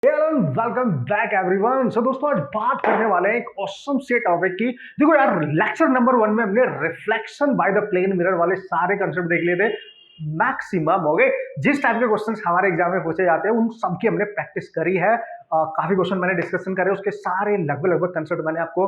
Welcome back everyone. सो दोस्तों आज बात करने वाले हैं एक ऑसम से टॉपिक की। देखो यार, लेक्चर नंबर 1 में हमने reflection by the plane mirror वाले सारे कंसेप्ट देख लिए थे मैक्सिमम। हो गए जिस टाइप के क्वेश्चंस हमारे एग्जाम में पूछे जाते हैं उन सबकी हमने प्रैक्टिस करी है। काफी क्वेश्चन मैंने डिस्कशन करे, उसके सारे लगभग कंसेप्ट मैंने आपको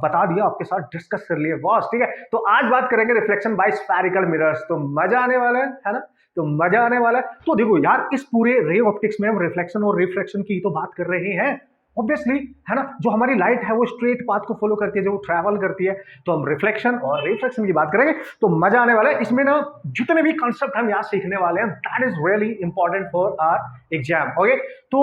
बता दिया, आपके साथ डिस्कस कर लिए बॉस। ठीक है, तो आज बात करेंगे रिफ्लेक्शन बाय स्फेरिकल मिरर्स। तो मजा आने वाला है ना? तो मजा आने वाला है। तो देखो यार, इस पूरे रे ऑप्टिक्स में हम रिफ्लेक्शन और रिफ्रैक्शन की तो बात कर रहे हैं ऑब्वियसली, है ना। जो हमारी लाइट है वो स्ट्रेट पाथ को फॉलो करती है, जो ट्रैवल करती है, तो हम रिफ्लेक्शन और रिफ्रैक्शन की बात करेंगे। तो मजा आने वाला है इसमें ना। जितने भी कॉन्सेप्ट हम यहाँ सीखने वाले हैं that is really important for our exam. Okay, तो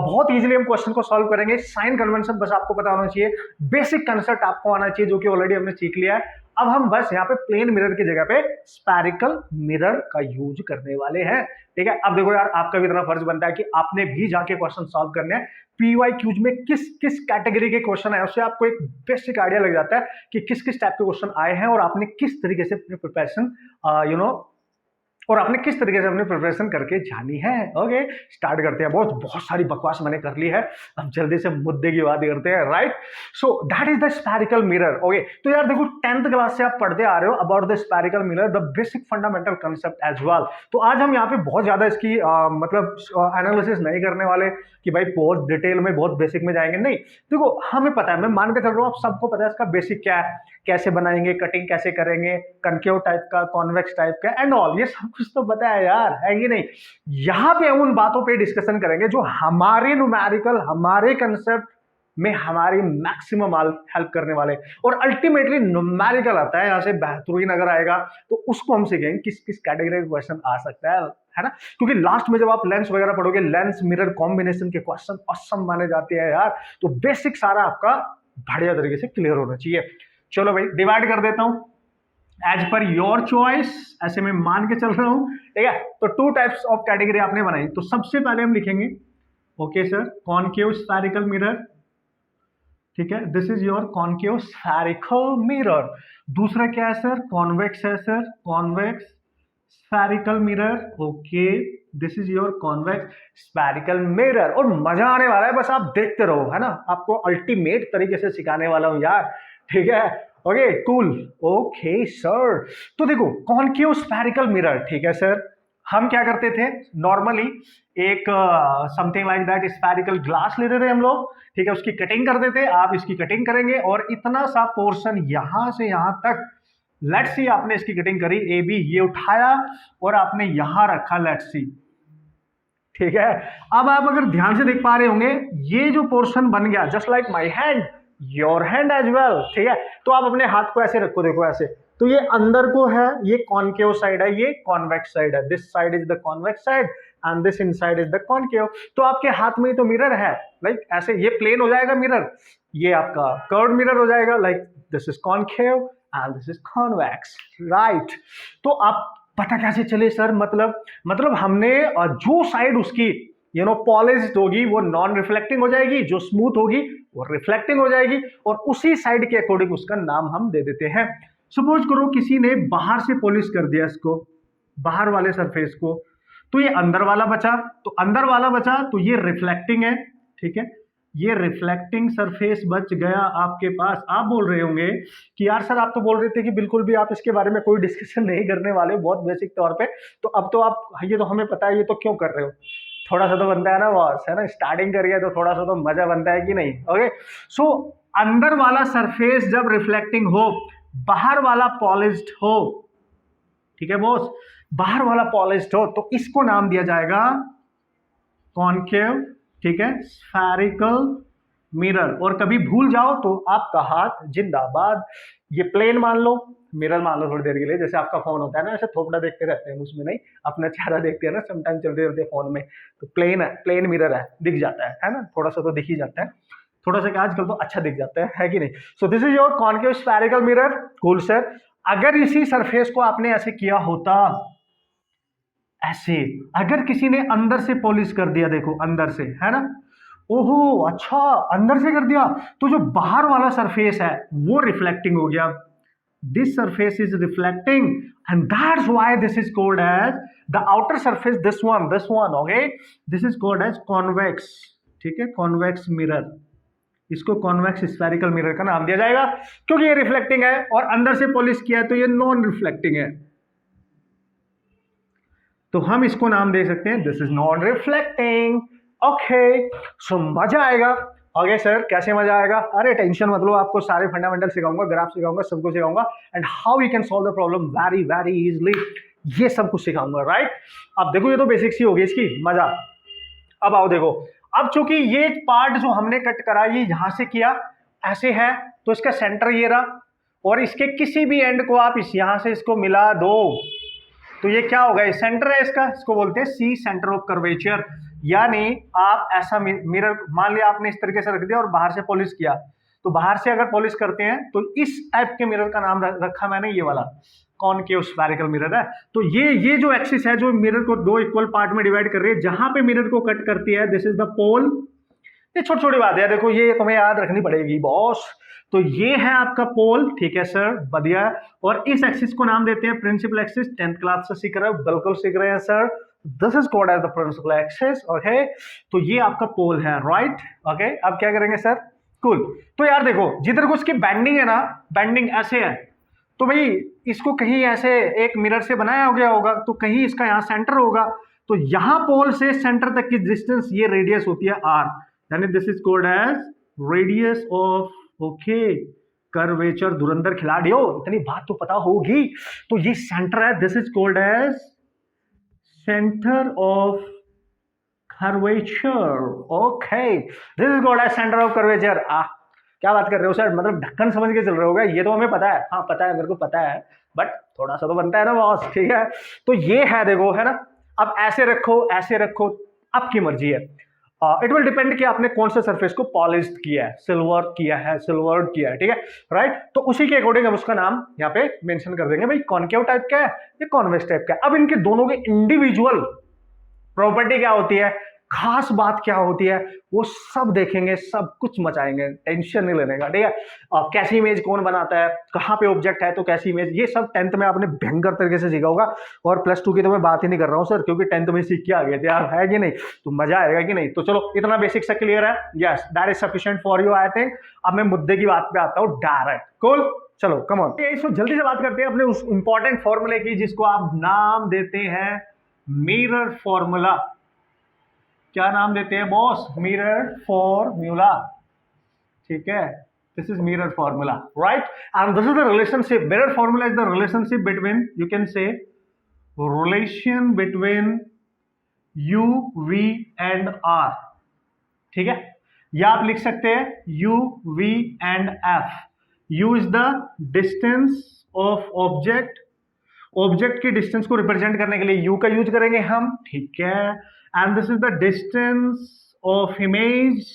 बहुत इजीली हम क्वेश्चन को सॉल्व करेंगे। साइन कन्वेंशन बस आपको पता होना चाहिए, बेसिक कंसेप्ट आपको आना चाहिए, जो कि ऑलरेडी हमने सीख लिया है। अब हम बस यहाँ पे प्लेन मिरर की जगह पे स्फेरिकल मिरर का यूज करने वाले हैं। ठीक है, अब देखो यार, आपका भी इतना फर्ज बनता है कि आपने भी जाके क्वेश्चन सॉल्व करने हैं। पीवाई क्यूज में किस किस कैटेगरी के क्वेश्चन है उससे आपको एक बेसिक आइडिया लग जाता है कि किस किस टाइप के क्वेश्चन आए हैं और आपने किस तरीके से अपनी प्रिपरेशन और आपने किस तरीके से अपनी प्रिपरेशन करके जानी है। ओके, स्टार्ट करते हैं। बहुत बहुत सारी बकवास मैंने कर ली है, अब जल्दी से मुद्दे की बात करते हैं। Right, so that is the spherical mirror. Okay, तो यार देखो, 10th क्लास से आप पढ़ते आ रहे हो about the spherical mirror, the basic fundamental concept as well. तो आज हम यहाँ पे बहुत ज्यादा इसकी मतलब एनालिसिस नहीं करने वाले कि भाई बहुत डिटेल में बहुत बेसिक में जाएंगे, नहीं। देखो हमें पता है, मैं मान के चल रहा हूँ आप सबको पता है इसका बेसिक क्या है, कैसे बनाएंगे, कटिंग कैसे करेंगे, कनकेव टाइप का, कॉन्वेक्स टाइप का एंड ऑल, ये सब कुछ तो पता है यार, है कि नहीं। यहां पे हम उन बातों पे डिस्कशन करेंगे जो हमारे न्यूमेरिकल, हमारे कंसेप्ट में हमारी मैक्सिमम हेल्प करने वाले। और अल्टीमेटली न्यूमेरिकल आता है यहाँ से बेहतरीन अगर आएगा तो उसको हम सीखेंगे किस किस कैटेगरी का क्वेश्चन आ सकता है ना। क्योंकि लास्ट में जब आप लेंस वगैरह पढ़ोगे, लेंस मिरर कॉम्बिनेशन के क्वेश्चन असम माने जाते हैं यार। तो बेसिक सारा आपका बढ़िया तरीके से क्लियर होना चाहिए। चलो भाई, डिवाइड कर देता हूं एज पर योर चॉइस, ऐसे मैं मान के चल रहा हूं। ठीक है, तो 2 टाइप्स ऑफ कैटेगरी आपने बनाई। तो सबसे पहले हम लिखेंगे, okay sir, concave spherical mirror. ठीक है, this is your concave spherical mirror. दूसरा क्या है सर? कॉन्वेक्स है sir, convex spherical mirror. Okay, this is your convex spherical mirror. और मजा आने वाला है, बस आप देखते रहो, है ना। आपको अल्टीमेट तरीके से सिखाने वाला हूं यार। ठीक है, ओके कूल, ओके सर। तो देखो, कॉनकेव स्फेरिकल मिरर, ठीक है सर। हम क्या करते थे नॉर्मली, एक something like that spherical glass लेते थे हम लोग। ठीक है, उसकी कटिंग कर देते, आप इसकी कटिंग करेंगे और इतना सा पोर्शन यहां से यहां तक, लेट्स सी आपने इसकी कटिंग करी, ए बी, ये उठाया और आपने यहां रखा, लेट्स सी। ठीक है, अब आप अगर ध्यान से देख पा रहे होंगे, ये जो पोर्शन बन गया just like my hand, your hand as well. ठीक है, तो आप अपने हाथ को ऐसे रखो, देखो ऐसे। तो ये अंदर को है, ये कॉनकेव साइड है, ये कॉन्वेक्स साइड है। This side is the convex side and this inside is the concave. तो आपके हाथ में तो मिरर है, लाइक ऐसे, ये प्लेन हो जाएगा मिरर, ये आपका कर्व मिरर हो जाएगा, like this is concave and this is convex. Right, तो आप पता कैसे चले सर? मतलब हमने जो साइड उसकी पॉलिश्ड होगी वो नॉन रिफ्लेक्टिंग हो जाएगी, जो स्मूथ होगी वो रिफ्लेक्टिंग हो जाएगी, और उसी साइड के अकॉर्डिंग उसका नाम हम दे देते हैं। सपोज करो किसी ने बाहर से पॉलिश कर दिया इसको, बाहर वाले सरफेस को, तो ये अंदर वाला बचा, तो अंदर वाला बचा तो ये रिफ्लेक्टिंग है। ठीक है, ये रिफ्लेक्टिंग सरफेस बच गया आपके पास। आप बोल रहे होंगे कि यार सर, आप तो बोल रहे थे कि बिल्कुल भी आप इसके बारे में कोई डिस्कशन नहीं करने वाले, बहुत बेसिक तौर पे, तो अब तो आप, ये तो हमें पता है, ये तो क्यों कर रहे हो? थोड़ा सा तो बनता है ना बॉस, है ना। स्टार्टिंग करिए तो थोड़ा सा तो मजा बनता है कि नहीं। ओके, सो अंदर वाला सरफेस जब रिफ्लेक्टिंग हो, बाहर वाला पॉलिश्ड हो, ठीक है बॉस, बाहर वाला पॉलिश्ड हो, तो इसको नाम दिया जाएगा कॉनकेव। ठीक है, स्फेरिकल मिरर। और कभी भूल जाओ तो आपका हाथ जिंदाबाद। ये प्लेन मान लो, मिरर मान लो थोड़ी देर के लिए, जैसे आपका फोन होता है ना, ऐसे थोपड़ा देखते रहते हैं, उसमें नहीं, अपना चेहरा देखते हैं ना समटाइम चलते रहते हैं फोन में, तो प्लेन है, प्लेन मिरर है, दिख जाता है ना, थोड़ा सा तो दिख ही जाता है, थोड़ा सा आजकल तो अच्छा दिख जाता है कि नहीं। सो this is your concave spherical mirror. Cool sir. अगर इसी सरफेस को आपने ऐसे किया होता, ऐसे, अगर किसी ने अंदर से पॉलिश कर दिया, देखो अंदर से, है ना, ओहो अच्छा, अंदर से कर दिया, तो जो बाहर वाला सरफेस है वो रिफ्लेक्टिंग हो गया। This surface is reflecting and that's why this is called as the outer surface, this one, okay, this is called as convex. ठीक है, कॉन्वेक्स मिरर, इसको कॉन्वेक्स स्फेरिकल मिरर का नाम दिया जाएगा क्योंकि ये रिफ्लेक्टिंग है और अंदर से पॉलिश किया है तो ये नॉन रिफ्लेक्टिंग है, तो हम इसको नाम दे सकते हैं this is non reflecting. Okay, so मजा आएगा। ओके सर, कैसे मजा आएगा? अरे टेंशन मत लो, आपको सारे फंडामेंटल सिखाऊंगा, ग्राफ सिखाऊंगा, सब कुछ सिखाऊंगा and how you can solve the problem very very easily, ये सब कुछ सिखाऊंगा, राइट? अब देखो ये तो बेसिक्स ही होगी इसकी, मजा। अब आओ देखो, अब चूंकि ये पार्ट जो हमने कट करा ये यहां से किया ऐसे है, तो इसका सेंटर ये रहा और इसके किसी भी एंड को आप इस यहां से इसको मिला दो तो ये क्या होगा, ये सेंटर है इसका, इसको बोलते हैं सी सेंटर ऑफ कर्वेचर। यानी आप ऐसा मिरर मान लिया आपने इस तरीके से रख दिया और बाहर से पॉलिश किया, तो बाहर से अगर पॉलिश करते हैं तो इस टाइप के मिरर का नाम रखा मैंने ये वाला कॉनकेव स्फेरिकल मिरर है। तो ये जो एक्सिस है जो मिरर को दो इक्वल पार्ट में डिवाइड कर रही है, जहां पे मिरर को कट करती है दिस इज द पोल। ये छोटी छोटी बात है, देखो ये तुम्हें याद रखनी पड़ेगी बॉस। तो ये है आपका पोल, ठीक है सर, बढ़िया। और इस एक्सिस को नाम देते हैं प्रिंसिपल एक्सिस, 10th क्लास से सीख रहे हो, बिल्कुल सीख रहे हैं sir, this is called as the principal axis. Okay, तो ये आपका पोल है, राइट? ओके, अब क्या करेंगे सर? कूल। तो यार देखो जिधर को उसकी बेंडिंग है ना, बेंडिंग ऐसे है, तो भाई इसको कहीं ऐसे एक मिरर से बनाया गया होगा, तो कहीं इसका यहाँ सेंटर होगा, तो यहां पोल से सेंटर तक की डिस्टेंस ये रेडियस होती है आर, यानी this is called as radius of okay curvature. धुरंधर खिलाड़ी हो, इतनी बात तो पता होगी। तो ये सेंटर है, this is called as centre of curvature. Okay, this is called as centre of curvature. क्या बात कर रहे हो सर, मतलब ढक्कन समझ के चल रहे होगा, ये तो हमें पता है। हाँ पता है, मेरे को पता है, बट थोड़ा सा तो बनता है ना बॉस, ठीक है? तो ये है, देखो, है ना? अब ऐसे रखो, ऐसे रखो, आपकी मर्जी है। इट विल डिपेंड कि आपने कौन सा सरफेस को पॉलिश किया है, सिल्वर किया है, सिल्वर्ड किया है, ठीक है, राइट? तो उसी के अकॉर्डिंग हम उसका नाम यहाँ पे मेंशन कर देंगे, भाई कॉनकेव टाइप का है या कॉन्वेक्स टाइप का है। अब इनके दोनों के इंडिविजुअल प्रॉपर्टी क्या होती है, खास बात क्या होती है, वो सब देखेंगे, सब कुछ मचाएंगे, टेंशन नहीं लेने का, ठीक है? कैसी इमेज कौन बनाता है, कहाँ पे ऑब्जेक्ट है तो कैसी इमेज, ये सब 10th में आपने भयंकर तरीके से सीखा होगा। और +2 की तो मैं बात ही नहीं कर रहा हूँ सर, क्योंकि 10th में सीख के आ गए थे यार, है कि नहीं? तो मजा आएगा कि नहीं? तो चलो इतना बेसिक सा क्लियर है, yes that is sufficient for you I think. अब मैं मुद्दे की बात पे आता हूँ डायरेक्ट। कूल, चलो कम ऑन, इसको जल्दी से बात करते हैं अपने उस इंपॉर्टेंट फॉर्मूले की जिसको आप नाम देते हैं मिरर फॉर्मूला। क्या नाम देते हैं बॉस? मिरर फॉर्मूला, ठीक है? This is mirror formula, right? And this is the relationship, mirror formula is the relationship between, you can say relation between u, v and r, ठीक है? या आप लिख सकते हैं u, v and f. U is the distance of object, object की distance को represent करने के लिए यू का यूज करेंगे हम, ठीक है? And this is the distance of image,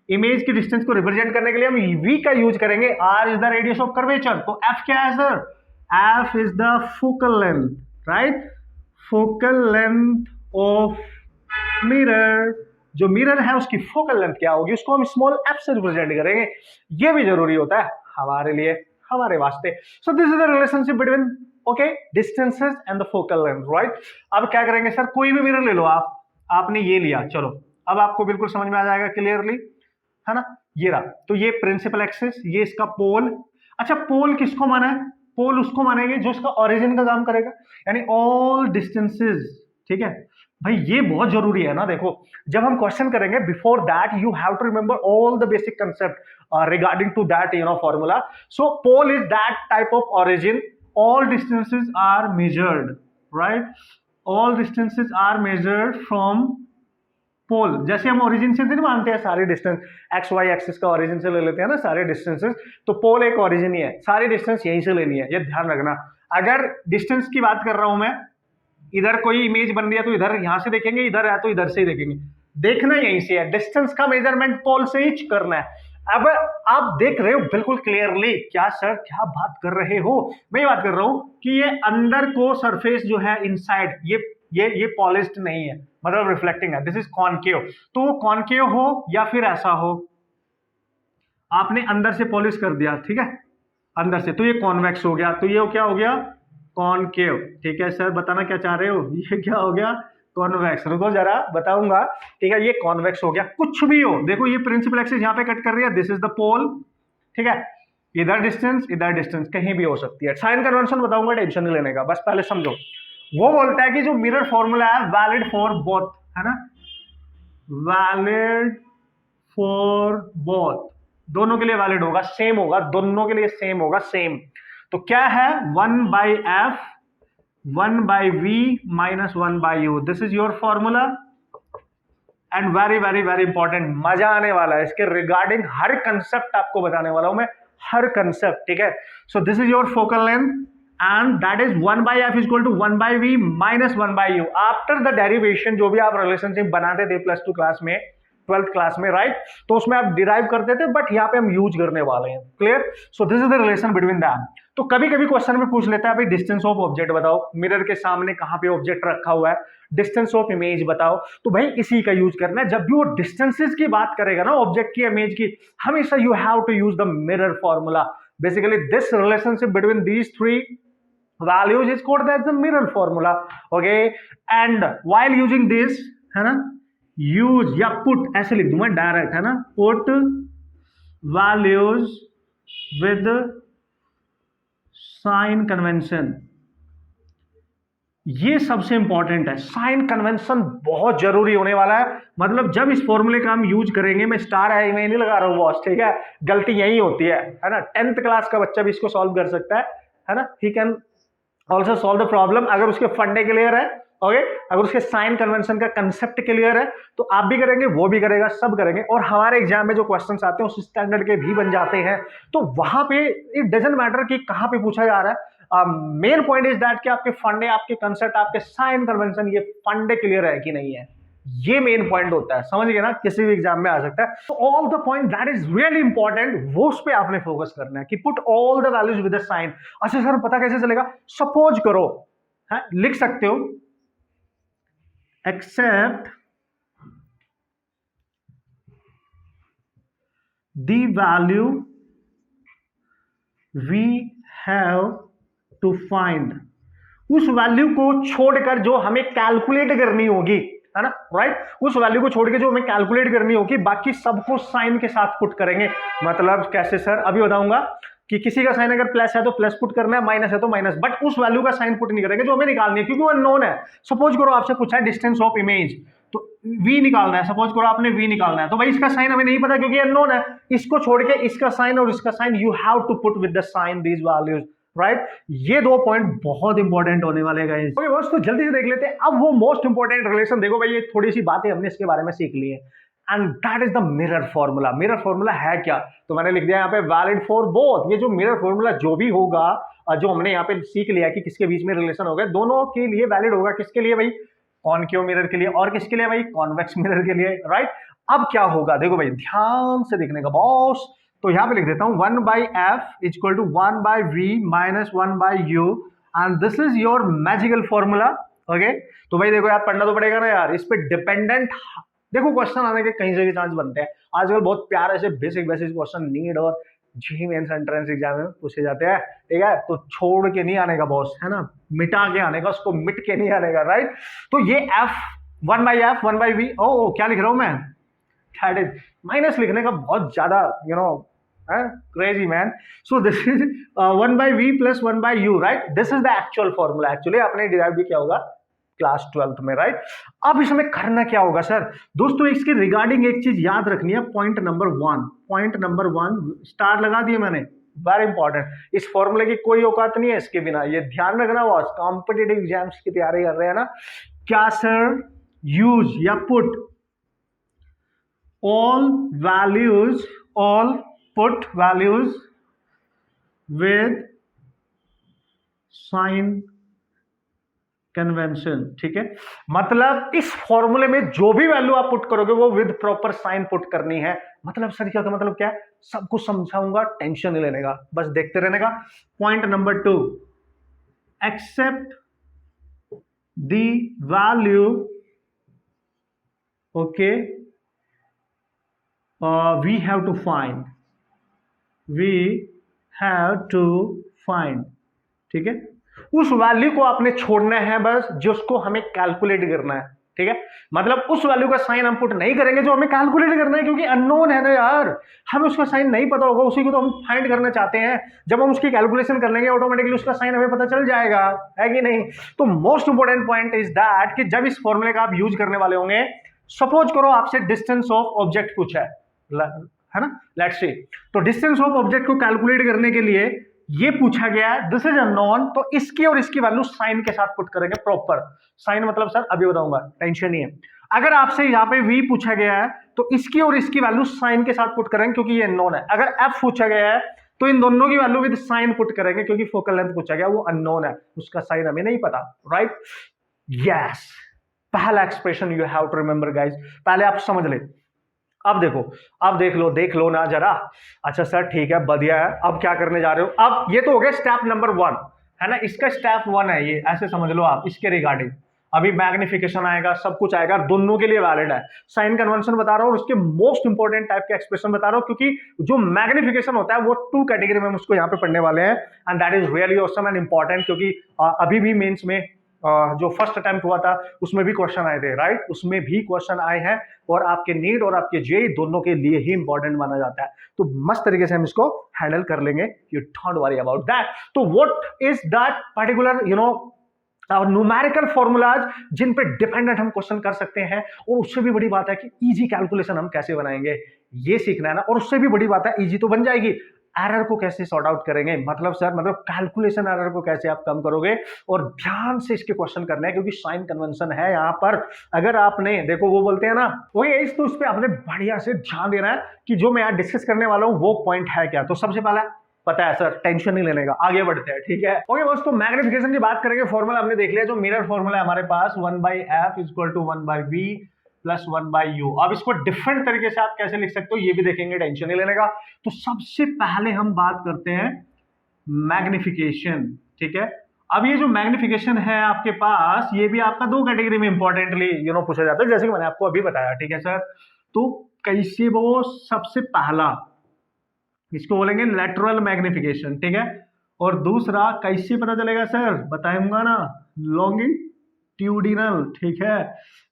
image की डिस्टेंस को रिप्रेजेंट करने के लिए हम वी का यूज करेंगे। R is the radius of curvature. तो एफ क्या है sir? F is the focal length, right? Focal length of mirror, जो मिरर है उसकी फोकल लेंथ क्या होगी, उसको हम स्मॉल एफ से रिप्रेजेंट करेंगे। ये भी जरूरी होता है हमारे लिए, हमारे वास्ते। सो this is the relationship between okay distances and the focal length, right? अब क्या करेंगे सर, कोई भी मिरर ले लो आप, आपने ये लिया, चलो अब आपको बिल्कुल समझ में आ जाएगा क्लियरली, है ना? ये रहा, तो ये प्रिंसिपल एक्सिस, ये इसका पोल। अच्छा, पोल किसको माना है? पोल उसको मानेंगे जो इसका ओरिजिन का काम करेगा, यानी ऑल डिस्टेंसेस, ठीक है भाई? ये बहुत जरूरी है ना। देखो जब हम क्वेश्चन करेंगे, before that you have to remember all the basic concept regarding to that formula. So pole is that type of origin, all distances are measured, right? all distances are measured from pole। जैसे हम origin से नहीं मानते हैं सारे distance, x Y axis का origin से ले लेते हैं ना सारे डिस्टेंसेस, तो पोल एक ओरिजिन ही है, सारी डिस्टेंस यहीं से लेनी है, ये ध्यान रखना। अगर डिस्टेंस की बात कर रहा हूं मैं, इधर कोई इमेज बन रही है तो इधर यहां से देखेंगे, इधर है तो इधर से ही देखेंगे, देखना यहीं से है, डिस्टेंस का मेजरमेंट पोल से ही करना है। अब आप देख रहे हो बिल्कुल क्लियरली, क्या सर क्या बात कर रहे हो? मैं ये बात कर रहा हूं कि ये अंदर को सरफेस जो है इनसाइड, ये पॉलिश्ड नहीं है, मतलब रिफ्लेक्टिंग है, दिस इज कॉनकेव। तो वो कॉनकेव हो या फिर ऐसा हो, आपने अंदर से पॉलिश कर दिया, ठीक है, अंदर से, तो ये कॉन्वेक्स हो गया, तो ये क्या हो गया? कॉनकेव, ठीक है सर? बताना क्या चाह रहे हो, ये क्या हो गया? कॉन्वेक्स, रुको जरा बताऊंगा, ठीक है। ये कॉन्वेक्स हो गया, कुछ भी हो, देखो ये प्रिंसिपल एक्सिस यहाँ पे कट कर रही है, दिस इज द पोल, ठीक है। इधर डिस्टेंस कहीं भी हो सकती है। साइन कन्वेंशन बताऊंगा, टेंशन नहीं लेने का, बस पहले समझो। वो बोलता है कि जो मिरर फॉर्मूला है वैलिड फॉर बोथ, है ना, वैलिड फॉर बोथ, दोनों के लिए वैलिड होगा, सेम होगा, दोनों के लिए सेम होगा, सेम। तो क्या है, 1/f 1/v minus 1/u, this is your formula. And very very very important, मजा आने वाला है इसके रिगार्डिंग, हर कंसेप्ट आपको बताने वाला हूं मैं, हर कंसेप्ट, ठीक है। So this is your focal length and that is 1/f is equal to 1/v minus 1/u। After the derivation जो भी आप रिलेशनशिप बनाते थे +2 क्लास में, 12th क्लास में, राइट, तो उसमें आप डिराइव करते थे, बट यहाँ पे हम यूज करने वाले हैं, clear. So this is the relation between them. तो कभी कभी क्वेश्चन में पूछ लेता है भाई डिस्टेंस ऑफ ऑब्जेक्ट बताओ, मिरर के सामने कहां पे ऑब्जेक्ट रखा हुआ है, डिस्टेंस ऑफ इमेज बताओ। तो भाई इसी का यूज करना है, जब भी वो डिस्टेंसेस की बात करेगा ना ऑब्जेक्ट की, इमेज की, हमेशा you have to use the mirror formula. Basically this relationship between these three values is called as the mirror formula, okay। and while using this, है ना, use या put, ऐसे लिख दूंगा डायरेक्ट, है ना, put values with sign convention, ये सबसे इंपॉर्टेंट है। साइन कन्वेंशन बहुत जरूरी होने वाला है, मतलब जब इस फॉर्मूले का हम यूज करेंगे, मैं स्टार है मैं नहीं लगा रहा हूं बॉस, ठीक है, गलती यही होती है ना। 10th क्लास का बच्चा भी इसको सॉल्व कर सकता है ना, he can also solve the problem, अगर उसके फंडे क्लियर है, ओके, अगर उसके साइन कन्वेंशन का कंसेप्ट क्लियर है, तो आप भी करेंगे, वो भी करेगा, सब करेंगे। और हमारे एग्जाम में जो क्वेश्चंस आते हैं उस स्टैंडर्ड के भी बन जाते हैं। तो वहां पे इट डजंट मैटर कि कहां पे पूछा जा रहा है, मेन पॉइंट इज दैट कि आपके फंडे, आपके कंसेप्ट, आपके साइन कन्वेंशन, ये फंडे क्लियर है कि नहीं है, ये मेन पॉइंट होता है, समझ गए ना, किसी भी एग्जाम में आ सकता है। तो all the point that is really important, वो उस पे आपने फोकस करना है कि put all the values with the sign. अच्छा सर पता कैसे चलेगा, सपोज करो, है, लिख सकते हो, except the value we have to find, उस वैल्यू को छोड़कर जो हमें कैलकुलेट करनी होगी, है ना, राइट, उस वैल्यू को छोड़ के जो हमें कैलकुलेट करनी होगी, बाकी सबको साइन के साथ पुट करेंगे। मतलब कैसे सर, अभी बताऊंगा कि किसी का साइन अगर प्लस है तो प्लस पुट करना है, माइनस है तो माइनस, बट उस वैल्यू का साइन पुट नहीं करेंगे जो हमें निकालनी है, क्योंकि वो अननोन है। सपोज करो आपसे पूछा है डिस्टेंस ऑफ इमेज, तो v निकालना है, सपोज करो आपने v निकालना है, तो भाई इसका साइन हमें नहीं पता क्योंकि अननोन है, इसको छोड़ के इसका साइन और इसका sign you have to put with the sign these values, right. ये दो पॉइंट बहुत इंपॉर्टेंट होने वाले गाइस। ओके बॉस, तो जल्दी से देख लेते हैं अब वो मोस्ट इंपॉर्टेंट रिलेशन। देखो भाई ये थोड़ी सी बातें हमने इसके बारे में सीख ली है, and that is the mirror formula. Mirror formula है क्या, तो मैंने लिख दिया यहाँ पे वैलिड फॉर बोथ। ये जो मिरर फॉर्मूला जो भी होगा, जो हमने यहाँ पे सीख लिया कि किसके बीच में रिलेशन हो गया, दोनों के लिए वैलिड होगा। किसके लिए भाई, कॉनकेव मिरर के लिए, और किसके लिए भाई, कॉन्वेक्स मिरर के लिए, राइट। अब क्या होगा, देखो भाई ध्यान से देखने का बॉस, तो यहां पे लिख देता हूं 1/f is equal to 1/v minus 1/u, and this is your magical formula, okay. तो भाई देखो यार, पढ़ना तो पड़ेगा ना यार, इस पे डिपेंडेंट देखो क्वेश्चन आने के कहीं से भी चांस बनते हैं। आजकल बहुत प्यारे से बेसिक क्वेश्चन नीट और जी मेंस एंट्रेंस एग्जाम में पूछे जाते हैं, ठीक है, तो छोड़ के नहीं आने का बॉस, है ना, मिटा के आने का, उसको मिट के नहीं आने का, राइट। तो ये f 1/f 1/v, ओ क्या लिख रहा हूं मैं, दैट इज माइनस लिखने का बहुत ज्यादा crazy man। So this is 1/v plus 1/u, right? This is the actual formula। Actually आपने डिराइव भी किया होगा क्लास 12th में, राइट। अब इसमें करना क्या होगा सर, दोस्तों इसके रिगार्डिंग एक चीज याद रखनी है, पॉइंट नंबर 1 स्टार लगा दिए मैंने, वेरी इंपॉर्टेंट। इस फॉर्मूले की कोई औकात नहीं है इसके बिना, ये ध्यान रखना। वो कॉम्पिटिटिव एग्जाम्स की तैयारी कर रहे हैं ना, क्या सर, यूज या put put values with sign convention, ठीक है। मतलब इस फॉर्मूले में जो भी वैल्यू आप पुट करोगे वो विद प्रॉपर साइन पुट करनी है। मतलब सर क्या, मतलब क्या है, सब कुछ समझाऊंगा, टेंशन नहीं लेने का, बस देखते रहने का। Point number 2, except the value, okay, we have to find, ठीक है। उस वैल्यू को आपने छोड़ना है बस, जिसको हमें कैलकुलेट करना है, ठीक है, मतलब उस वैल्यू का साइन हम पुट नहीं करेंगे जो हमें कैलकुलेट करना है, क्योंकि अननोन है ना यार, हमें उसका साइन नहीं पता होगा, उसी को तो हम फाइंड करना चाहते हैं। जब हम उसकी कैलकुलेशन कर लेंगे ऑटोमेटिकली उसका साइन हमें पता चल जाएगा, है कि नहीं। तो most important point is that कि जब इस फॉर्मूले का आप यूज करने वाले होंगे, सपोज करो आपसे डिस्टेंस ऑफ ऑब्जेक्ट पूछा है ना, लेट्स सी। तो डिस्टेंस ऑफ ऑब्जेक्ट को कैलकुलेट करने के लिए ये पूछा गया है, दिस इज अननोन, तो इसकी और इसकी वैल्यू साइन के साथ पुट करेंगे प्रॉपर। साइन मतलब सर अभी बताऊंगा, टेंशन नहीं है। अगर आपसे यहाँ पे v पूछा गया है तो इसकी और इसकी वैल्यू साइन के साथ पुट करेंगे क्योंकि ये अननोन है। अगर f पूछा गया है तो इन दोनों की वैल्यू विद साइन पुट करेंगे क्योंकि फोकल लेंथ पूछा गया, वो अननोन है, उसका साइन हमें नहीं पता, राइट। यस, पहला expression you have to remember guys, पहले आप समझ ले। अब देखो, अब देख लो ना जरा। अच्छा सर ठीक है, बढ़िया है, अब क्या करने जा रहे हो। अब ये तो हो गया स्टेप नंबर 1, है ना, इसका स्टेप 1 है ये, ऐसे समझ लो आप इसके रिगार्डिंग। अभी मैग्निफिकेशन आएगा, सब कुछ आएगा, दोनों के लिए वैलिड है। साइन कन्वेंशन बता रहा हूं और उसके मोस्ट इंपोर्टेंट टाइप के एक्सप्रेशन बता रहा हूं, क्योंकि जो मैग्निफिकेशन होता है वो 2 कैटेगरी में हम उसको यहाँ पे पढ़ने वाले हैं, and that is really awesome and important, क्योंकि अभी भी मेंस में जो फर्स्ट अटेम्प्ट हुआ था उसमें भी क्वेश्चन आए थे, राइट, उसमें भी क्वेश्चन आए हैं, और आपके नीट और आपके जेई दोनों के लिए ही इंपॉर्टेंट माना जाता है। तो मस्त तरीके से हम इसको हैंडल कर लेंगे, you don't worry about that. तो what is that particular numerical formulas जिन पे डिपेंडेंट हम क्वेश्चन कर सकते हैं, और उससे भी बड़ी बात है कि इजी कैलकुलेशन हम कैसे बनाएंगे, ये सीखना है ना। और उससे भी बड़ी बात है, इजी तो बन जाएगी, एरर को कैसे सॉर्ट आउट करेंगे, मतलब सर मतलब कैलकुलेशन एरर को कैसे आप कम करोगे, और ध्यान से इसके क्वेश्चन करने हैं क्योंकि साइन कन्वेंशन है यहाँ पर। अगर आपने देखो वो बोलते हैं ना वही इस, तो उस पर आपने बढ़िया से ध्यान देना है कि जो मैं यहाँ डिस्कस करने वाला हूँ वो पॉइंट है क्या। तो सबसे पहला पता है सर, टेंशन नहीं लेने का, आगे बढ़ते हैं, ठीक है। ओके बस, तो मैग्निफिकेशन की बात करेंगे, फॉर्मूला हमने देख लिया, जो मिरर फॉर्मूला है हमारे पास 1/f = 1/v + 1/u। अब इसको डिफरेंट तरीके से आप कैसे लिख सकते हो ये भी देखेंगे, टेंशन नहीं लेने का। तो सबसे पहले हम बात करते हैं मैग्निफिकेशन, ठीक है। अब ये जो मैग्निफिकेशन है आपके पास, ये भी आपका 2 कैटेगरी में इंपॉर्टेंटली पूछा जाता है, जैसे कि मैंने आपको अभी बताया, ठीक है सर। तो कैसे वो, सबसे पहला इसको बोलेंगे लेटरल मैग्निफिकेशन, ठीक है। और दूसरा कैसे पता चलेगा सर, बताऊंगा ना, लॉन्गिट्यूडिनल, ठीक है,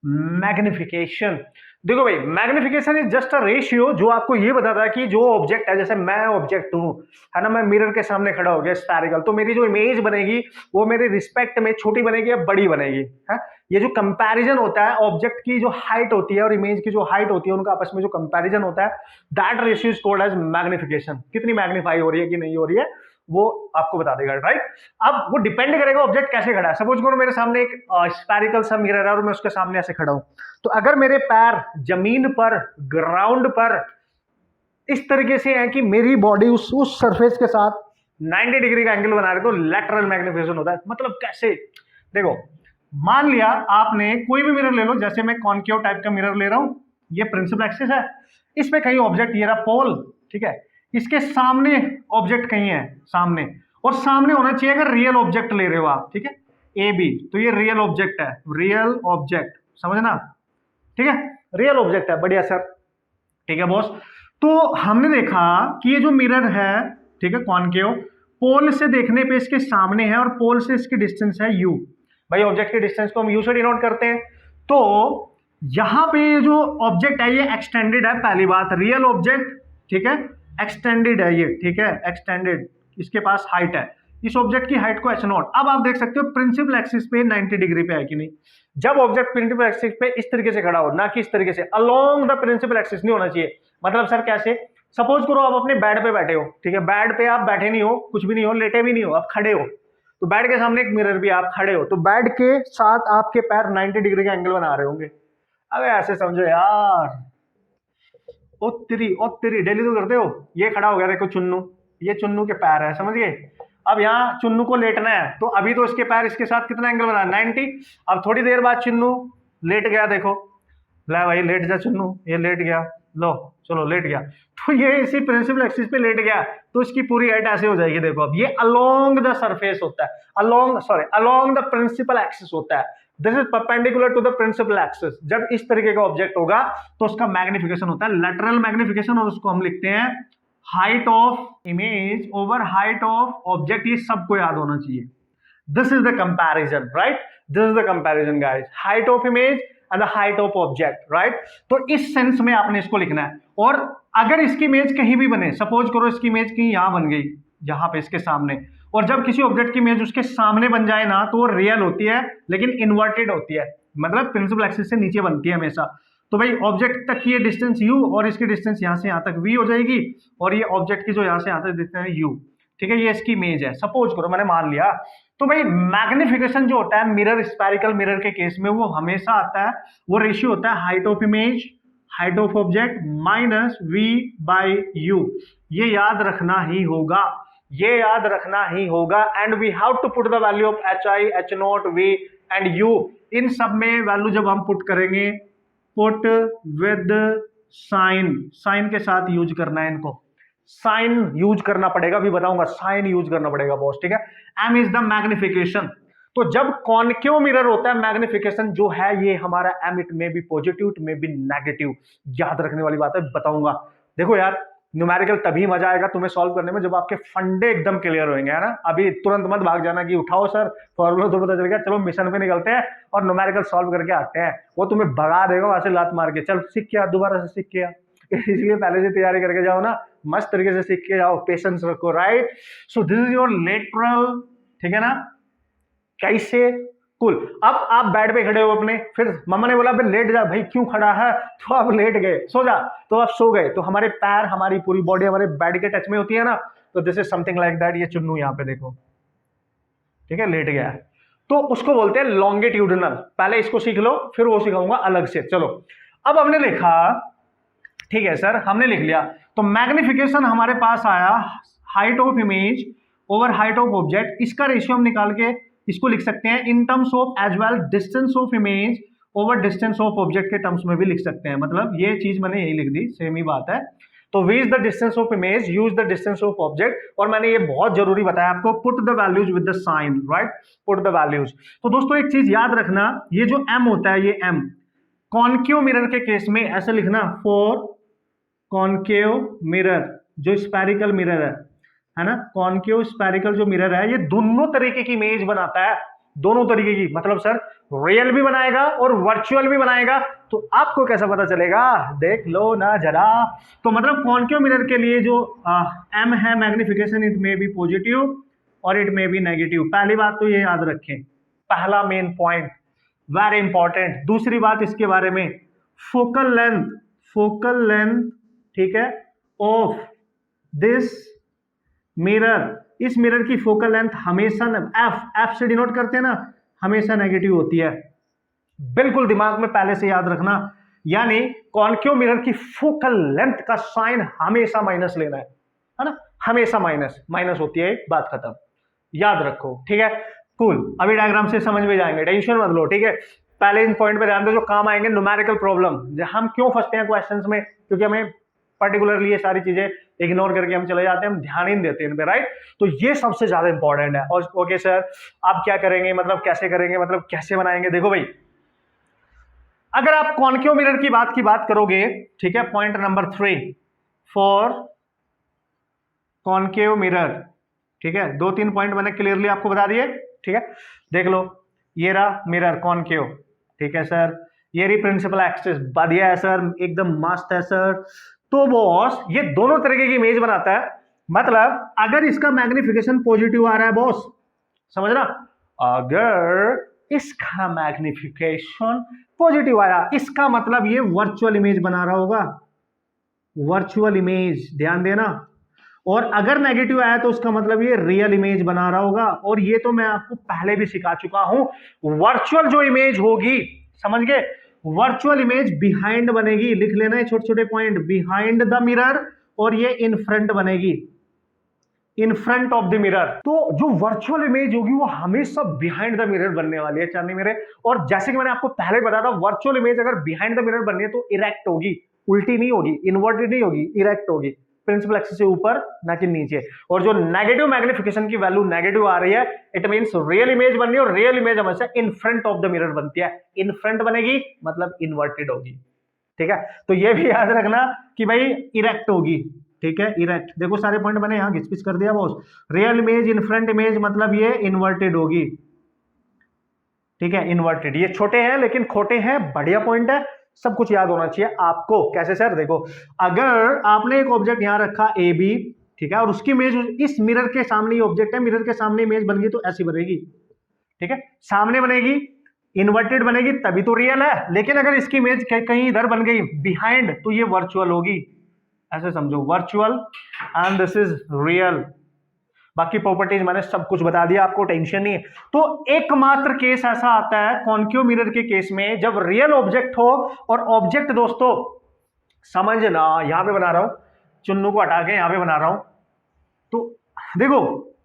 मैग्निफिकेशन। देखो भाई, magnification is just a ratio जो आपको ये बताता है कि जो ऑब्जेक्ट है, जैसे मैं ऑब्जेक्ट हूं, है ना, मैं मिरर के सामने खड़ा हो गया स्फेरिकल, तो मेरी जो इमेज बनेगी वो मेरे रिस्पेक्ट में छोटी बनेगी या बड़ी बनेगी, है। ये जो कंपैरिजन होता है, ऑब्जेक्ट की जो हाइट होती है और इमेज की जो हाइट होती है, उनका आपस में जो कंपैरिजन होता है, that ratio is called as magnification. कितनी मैग्नीफाई हो रही है कि नहीं हो रही है वो आपको बता देगा, राइट। अब वो डिपेंड करेगा ऑब्जेक्ट कैसे खड़ा है। सपोज करो मेरे सामने एक स्फेरिकल सा मिरर है और मैं उसके सामने ऐसे खड़ा हूं, तो अगर मेरे पैर जमीन पर, ग्राउंड पर इस तरीके से है कि मेरी बॉडी उस सरफेस के साथ 90 डिग्री का एंगल बना रहे, तो लेटरल मैग्निफिकेशन होता है। मतलब कैसे, देखो मान लिया आपने कोई भी मिरर ले लो, जैसे मैं कॉनकेव टाइप का मिरर ले रहा हूं, ये प्रिंसिपल एक्सिस है, इसमें कहीं ऑब्जेक्ट, ये रहा पोल, ठीक है, इसके सामने ऑब्जेक्ट कहीं है सामने, और सामने होना चाहिए अगर रियल ऑब्जेक्ट ले रहे हो आप, ठीक है, ए बी, तो ये रियल ऑब्जेक्ट है, रियल ऑब्जेक्ट, समझना, ठीक है, रियल ऑब्जेक्ट है, बढ़िया सर, ठीक है बॉस। तो हमने देखा कि ये जो मिरर है, ठीक है, कॉनकेव, पोल से देखने पे इसके सामने है और पोल से इसकी डिस्टेंस है u। भाई ऑब्जेक्ट की डिस्टेंस को हम u से डिनोट करते हैं। तो यहां पे जो ऑब्जेक्ट है ये एक्सटेंडेड है, पहली बात, रियल ऑब्जेक्ट, ठीक है, एक्सटेंडेड है ये, ठीक है, एक्सटेंडेड, इसके पास हाइट है, इस ऑब्जेक्ट की हाइट को h0। अब आप देख सकते हो प्रिंसिपल एक्सिस पे 90 डिग्री पे है कि नहीं। जब ऑब्जेक्ट प्रिंसिपल एक्सिस पे इस तरीके से खड़ा हो, ना कि इस तरीके से अलोंग द प्रिंसिपल एक्सिस नहीं होना चाहिए। मतलब सर कैसे, सपोज करो आप अपने बेड पे बैठे हो, ठीक है, बेड पे आप बैठे नहीं हो, कुछ भी नहीं हो, लेटे भी नहीं हो, आप खड़े हो, तो बेड के सामने एक मिरर भी, आप खड़े हो, तो बेड के साथ आपके पैर 90 डिग्री का एंगल बना रहे होंगे। अबे ऐसे समझो यार, ओ तेरी डेली तो करते हो। ये खड़ा हो गया, देखो चुन्नू, ये चुन्नू के पैर है, समझ गए। अब यहाँ चुन्नू को लेटना है, तो अभी तो इसके पैर इसके साथ कितना एंगल बना, 90। अब थोड़ी देर बाद चुन्नू लेट गया, देखो, ला भाई लेट जा चुन्नू, ये लेट गया, लो चलो लेट गया, तो ये इसी प्रिंसिपल एक्सिस पे लेट गया, तो इसकी पूरी हाइट ऐसे हो जाएगी। देखो अब ये अलोंग द सरफेस होता है, अलोंग द प्रिंसिपल एक्सिस होता है, this is perpendicular to the principal axis. जब इस तरीके का ऑब्जेक्ट होगा तो उसका मैग्निफिकेशन होता है लेटरल मैग्निफिकेशन, और उसको हम लिखते हैं height of image over height of object. ये सबको याद होना चाहिए, this is the comparison, right, this is the comparison guys, height of image and the height of object, right. तो इस सेंस में आपने इसको लिखना है। और अगर इसकी इमेज कहीं भी बने, सपोज करो इसकी इमेज कहीं यहां बन गई, यहां पे इसके सामने, और जब किसी ऑब्जेक्ट की इमेज उसके सामने बन जाए ना, तो वो रियल होती है लेकिन इन्वर्टेड होती है, मतलब प्रिंसिपल एक्सिस से नीचे बनती है हमेशा। तो भाई ऑब्जेक्ट तक की ये डिस्टेंस u और इसकी डिस्टेंस यहां से यहां तक v हो जाएगी, और ये ऑब्जेक्ट की जो यहां से यहां तक डिस्टेंस है u, ठीक है, ये इसकी इमेज है, सपोज करो मैंने मान लिया। तो भाई मैग्निफिकेशन जो होता है मिरर, स्फेरिकल मिरर के केस में, वो हमेशा आता है, वो रेशियो होता है height of image, height of object minus v by u। ये याद रखना ही होगा, ये याद रखना ही होगा। And we have to put the value of hi, h0, v and u। इन सब में वैल्यू जब हम पुट करेंगे, पुट विद साइन, साइन के साथ यूज करना है इनको, साइन यूज करना पड़ेगा, अभी बताऊंगा, साइन यूज करना पड़ेगा बॉस, ठीक है। M is the magnification. तो जब कॉनकेव मिरर होता है, मैग्निफिकेशन जो है ये हमारा एम, इट में बी पॉजिटिव, इट में बी नेगेटिव। याद रखने वाली बात है, बताऊंगा। देखो यार, न्यूमेरिकल तभी मजा आएगा तुम्हें सॉल्व करने में जब आपके फंडे एकदम क्लियर होंगे, है ना। अभी तुरंत मत भाग जाना कि उठाओ सर फॉर्मूला तो पता चल गया, चलो मिशन पे निकलते हैं और न्यूमेरिकल सॉल्व करके आते हैं। वो तुम्हें भगा देगा वहां से लात मार के, चल सीख के आ, दोबारा से सीख के आ। इसलिए पहले से तैयारी करके जाओ ना, मस्त तरीके से सीख के जाओ, पेशेंस रखो, right. So this is your lateral, ठीक है ना, कैसे, कुल। अब आप बेड पे खड़े हो अपने, फिर मम्मा ने बोला लेट जा भाई, क्यों खड़ा है, तो आप लेट गए, सो जा, तो आप सो गए। तो हमारे पैर, हमारी पूरी बॉडी हमारे बेड के टच में होती है ना, तो this is something like that. ये चुन्नू यहाँ पे देखो, ठीक है, लेट गया, तो उसको बोलते हैं लॉन्गिट्यूडिनल। पहले इसको सीख लो, फिर वो सिखाऊंगा अलग से। चलो, अब हमने लिखा, ठीक है सर, हमने लिख लिया। तो मैग्निफिकेशन हमारे पास आया height of image over height of object, इसका रेशियो हम निकाल के इसको लिख सकते हैं in terms of as well distance of image over distance of object के टर्म्स में भी लिख सकते हैं। मतलब ये चीज मैंने यही लिख दी, सेम ही बात है। तो v is the distance of image, use the distance of object, और मैंने ये बहुत जरूरी बताया आपको, put the values with the sign, right, put the values. तो दोस्तों एक चीज याद रखना, ये जो m होता है, ये m कॉनकेव मिरर के केस में ऐसे लिखना, फॉर कॉनकेव मिरर, जो स्फेरिकल मिरर है ना, कॉनकेव स्फेरिकल जो मिरर है, ये दोनों तरीके की इमेज बनाता है, दोनों तरीके की। मतलब सर रियल भी बनाएगा और वर्चुअल भी बनाएगा, तो आपको कैसा पता चलेगा, देख लो ना जरा। तो मतलब कॉनकेव मिरर के लिए जो m है मैग्निफिकेशन, इट में बी पॉजिटिव और इट में बी नेगेटिव। पहली बात तो ये याद रखें, पहला मेन पॉइंट, वेरी इंपॉर्टेंट। दूसरी बात इसके बारे में, फोकल लेंथ, फोकल लेंथ, ठीक है, ऑफ दिस मिरर, इस मिरर की फोकल लेंथ हमेशा एफ से डिनोट करते हैं ना, हमेशा नेगेटिव होती है। बिल्कुल दिमाग में पहले से याद रखना, यानी कॉनकेव मिरर की फोकल लेंथ का साइन हमेशा माइनस लेना है ना, हमेशा माइनस, माइनस होती है, बात खत्म, याद रखो, ठीक है, कूल। अभी डायग्राम से समझ में जाएंगे, टेंशन मत लो, ठीक है। पहले इन पॉइंट पे ध्यान दो जो काम आएंगे, न्यूमेरिकल प्रॉब्लम। हम क्यों फंसते हैं क्वेश्चंस में, क्योंकि हमें पर्टिकुलरली ये सारी चीजें इग्नोर करके हम चले जाते हैं, हम ध्यान ही नहीं देते इन पे, राइट। तो ये सबसे ज्यादा इंपॉर्टेंट है। और ओके सर, आप क्या करेंगे, मतलब कैसे करेंगे, मतलब कैसे बनाएंगे। देखो भाई, अगर आप कॉनकेव मिरर की बात करोगे, ठीक है, point number 3 for concave mirror, ठीक है, 2-3 पॉइंट मैंने क्लियरली आपको बता दिए, ठीक है। देख लो, ये रहा मिरर कॉनकेव, ठीक है सर, ये रही प्रिंसिपल एक्सिस, बढ़िया है सर, एकदम मस्त है सर। तो बॉस ये दोनों तरीके की इमेज बनाता है। मतलब अगर इसका मैग्निफिकेशन पॉजिटिव आ रहा है बॉस, समझ रहा, अगर इसका मैग्निफिकेशन पॉजिटिव आया, इसका मतलब ये वर्चुअल इमेज बना रहा होगा, वर्चुअल इमेज, ध्यान देना। और अगर नेगेटिव आया तो उसका मतलब ये रियल इमेज बना रहा होगा। और ये तो मैं आपको पहले भी सिखा चुका हूं, वर्चुअल जो इमेज होगी, समझ गए, वर्चुअल इमेज बिहाइंड बनेगी, लिख लेना है छोटे छोटे पॉइंट, बिहाइंड द मिरर, और ये इन फ्रंट बनेगी, इन फ्रंट ऑफ द मिरर। तो जो वर्चुअल इमेज होगी वो हमेशा बिहाइंड द मिरर बनने वाली है, चांदी मेरे। और जैसे कि मैंने आपको पहले बताया था, वर्चुअल इमेज अगर बिहाइंड द मिरर बननी है तो इरेक्ट होगी, उल्टी नहीं होगी, इन्वर्टेड नहीं होगी, इरेक्ट होगी, प्रिंसिपल एक्सिस से ऊपर ना कि नीचे। और जो नेगेटिव मैग्निफिकेशन की वैल्यू नेगेटिव आ रही है, इट मींस रियल इमेज बन रही है, और रियल इमेज हमेशा इन फ्रंट ऑफ द मिरर बनती है। इन फ्रंट बनेगी मतलब इन्वर्टेड होगी, ठीक है। तो ये भी याद रखना कि भाई इरेक्ट होगी, ठीक है, इरेक्ट। देखो सारे पॉइंट मैंने यहां घिच-पिच कर दिया boss. Real image, in front image मतलब ये इन्वर्टेड होगी, ठीक है, इन्वर्टेड। ये छोटे हैं लेकिन खोटे हैं, बढ़िया पॉइंट है, सब कुछ याद होना चाहिए आपको। कैसे सर? देखो, अगर आपने एक ऑब्जेक्ट यहां रखा ए बी, ठीक है, और उसकी इमेज इस मिरर के सामने ही ऑब्जेक्ट है, मिरर के सामने इमेज बन गई तो ऐसी बनेगी, ठीक है, सामने बनेगी, इन्वर्टेड बनेगी तभी तो रियल है। लेकिन अगर इसकी इमेज कहीं इधर बन गई बिहाइंड तो ये वर्चुअल होगी, ऐसे समझो, virtual and this is real. बाकी प्रॉपर्टीज मैंने सब कुछ बता दिया आपको, टेंशन नहीं है। तो एकमात्र केस ऐसा आता है कॉन्केव मिरर के केस में जब रियल ऑब्जेक्ट हो, और ऑब्जेक्ट दोस्तों समझना, यहां पे बना रहा हूं, चुन्नू को हटा के यहां पे बना रहा हूं, तो देखो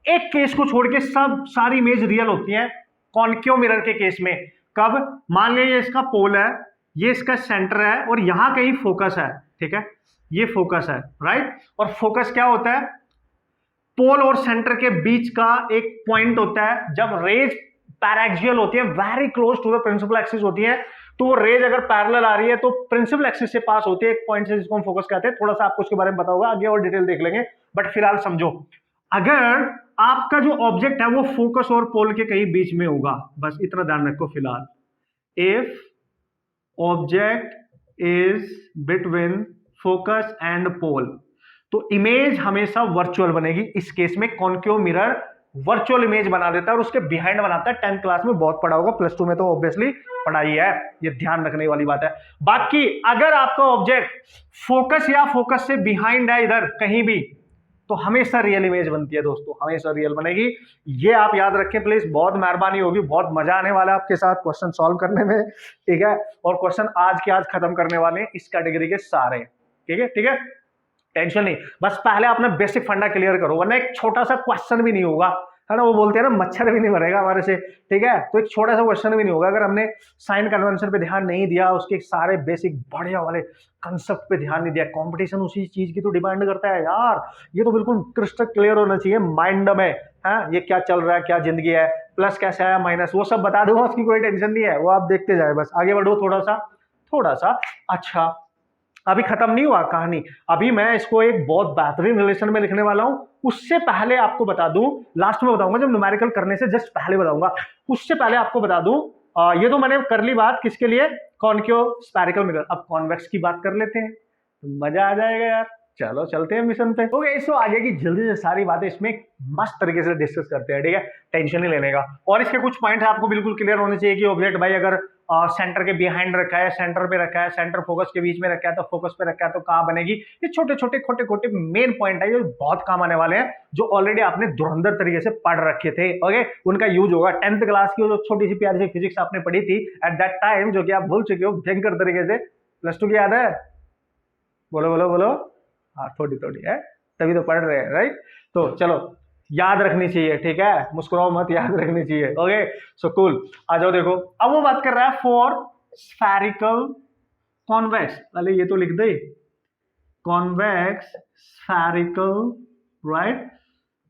एक केस को छोड़ के सब सारी इमेज रियल होती है कॉन्केव मिरर के केस में। कब? मान लीजिए इसका पोल है, ये इसका सेंटर है, और यहां कहीं फोकस है, ठीक है, ये फोकस है, राइट। और फोकस क्या होता है? पोल और सेंटर के बीच का एक पॉइंट होता है। जब रेज पैराक्सियल होती है, very close to the principal axis होती है, तो रेज अगर पैरेलल आ रही है तो प्रिंसिपल एक्सिस से पास होती है एक पॉइंट से, जिसको हम फोकस कहते हैं। थोड़ा सा आपको उसके बारे में बताऊंगा आगे और डिटेल देख लेंगे, बट फिलहाल समझो, अगर आपका जो ऑब्जेक्ट है वो फोकस और पोल के कहीं बीच में होगा, बस इतना ध्यान रखो फिलहाल। If object is between focus and pole, तो इमेज हमेशा वर्चुअल बनेगी। इस केस में कॉन्केव मिरर वर्चुअल इमेज बना देता है और उसके बिहाइंड बनाता है। 10th क्लास में बहुत पढ़ा होगा, प्लस 2 में तो ऑब्वियसली पढ़ाई है, ये ध्यान रखने वाली बात है। बाकी अगर आपका ऑब्जेक्ट फोकस या फोकस से बिहाइंड है इधर कहीं भी, तो हमेशा रियल इमेज बनती है दोस्तों, हमेशा रियल बनेगी। ये आप याद रखें प्लीज, बहुत मेहरबानी होगी, बहुत मजा आने वाला है आपके साथ क्वेश्चन सॉल्व करने में, ठीक है। और क्वेश्चन आज के आज खत्म करने वाले हैं इस कैटेगरी के सारे, ठीक है, ठीक है, टेंशन नहीं। बस पहले अपना बेसिक फंडा क्लियर करो, वरना एक छोटा सा क्वेश्चन भी नहीं होगा, है ना, वो बोलते हैं ना मच्छर भी नहीं मरेगा हमारे से, ठीक है। तो एक छोटा सा क्वेश्चन भी नहीं होगा अगर हमने साइन कन्वेंशन पे ध्यान नहीं दिया, उसके सारे बेसिक बढ़िया वाले कंसेप्ट पे ध्यान नहीं दिया। कंपटीशन उसी चीज की तो डिमांड करता है यार, ये तो बिल्कुल क्रिस्टल क्लियर होना चाहिए माइंड में, है ये क्या चल रहा है, क्या जिंदगी है, प्लस कैसा है, माइनस, वो सब बता दूंगा, उसकी कोई टेंशन नहीं है, वो आप देखते जाए, बस आगे बढ़ो थोड़ा सा। अच्छा, अभी खत्म नहीं हुआ कहानी, अभी मैं इसको एक बहुत बेहतरीन रिलेशन में लिखने वाला हूं। उससे पहले आपको बता दूं, लास्ट में बताऊंगा, जब न्यूमेरिकल करने से जस्ट पहले बताऊंगा, उससे पहले आपको बता दूं, ये तो मैंने कर ली बात किसके लिए, कॉन्केव स्फेरिकल मिरर। अब कॉन्वेक्स की बात कर लेते हैं, तो मजा आ जाएगा यार। चलो चलते हैं मिशन पे। ओके, सो आगे की जल्दी से सारी बातें इसमें मस्त तरीके से डिस्कस करते हैं, ठीक है, टेंशन नहीं लेने का। और इसके कुछ पॉइंट आपको बिल्कुल क्लियर होने चाहिए कि ऑब्जेक्ट भाई अगर सेंटर के बिहाइंड रखा है, सेंटर पे रखा है, सेंटर फोकस के बीच में रखा है, तो फोकस पे रखा है तो कहां बनेगी। ये छोटे छोटे मेन पॉइंट है, ये बहुत काम आने वाले हैं, जो ऑलरेडी आपने धुरंधर तरीके से पढ़ रखे थे। ओके, उनका यूज होगा। 10th क्लास की जो छोटी सी प्यारी सी फिजिक्स आपने पढ़ी थी एट दैट टाइम, जो कि आप भूल चुके हो भयंकर तरीके से, प्लस 2 की याद है? बोलो। हाँ, थोड़ी है, तभी तो पढ़ रहे हैं, राइट। तो चलो, याद रखनी चाहिए, ठीक है, मुस्कुराओ मत, याद रखनी चाहिए। Okay, so cool. आ जाओ, देखो अब वो बात कर रहा है फॉर स्फेरिकल कॉन्वेक्स, पहले ये तो लिख दे, कॉन्वेक्स स्फेरिकल, राइट,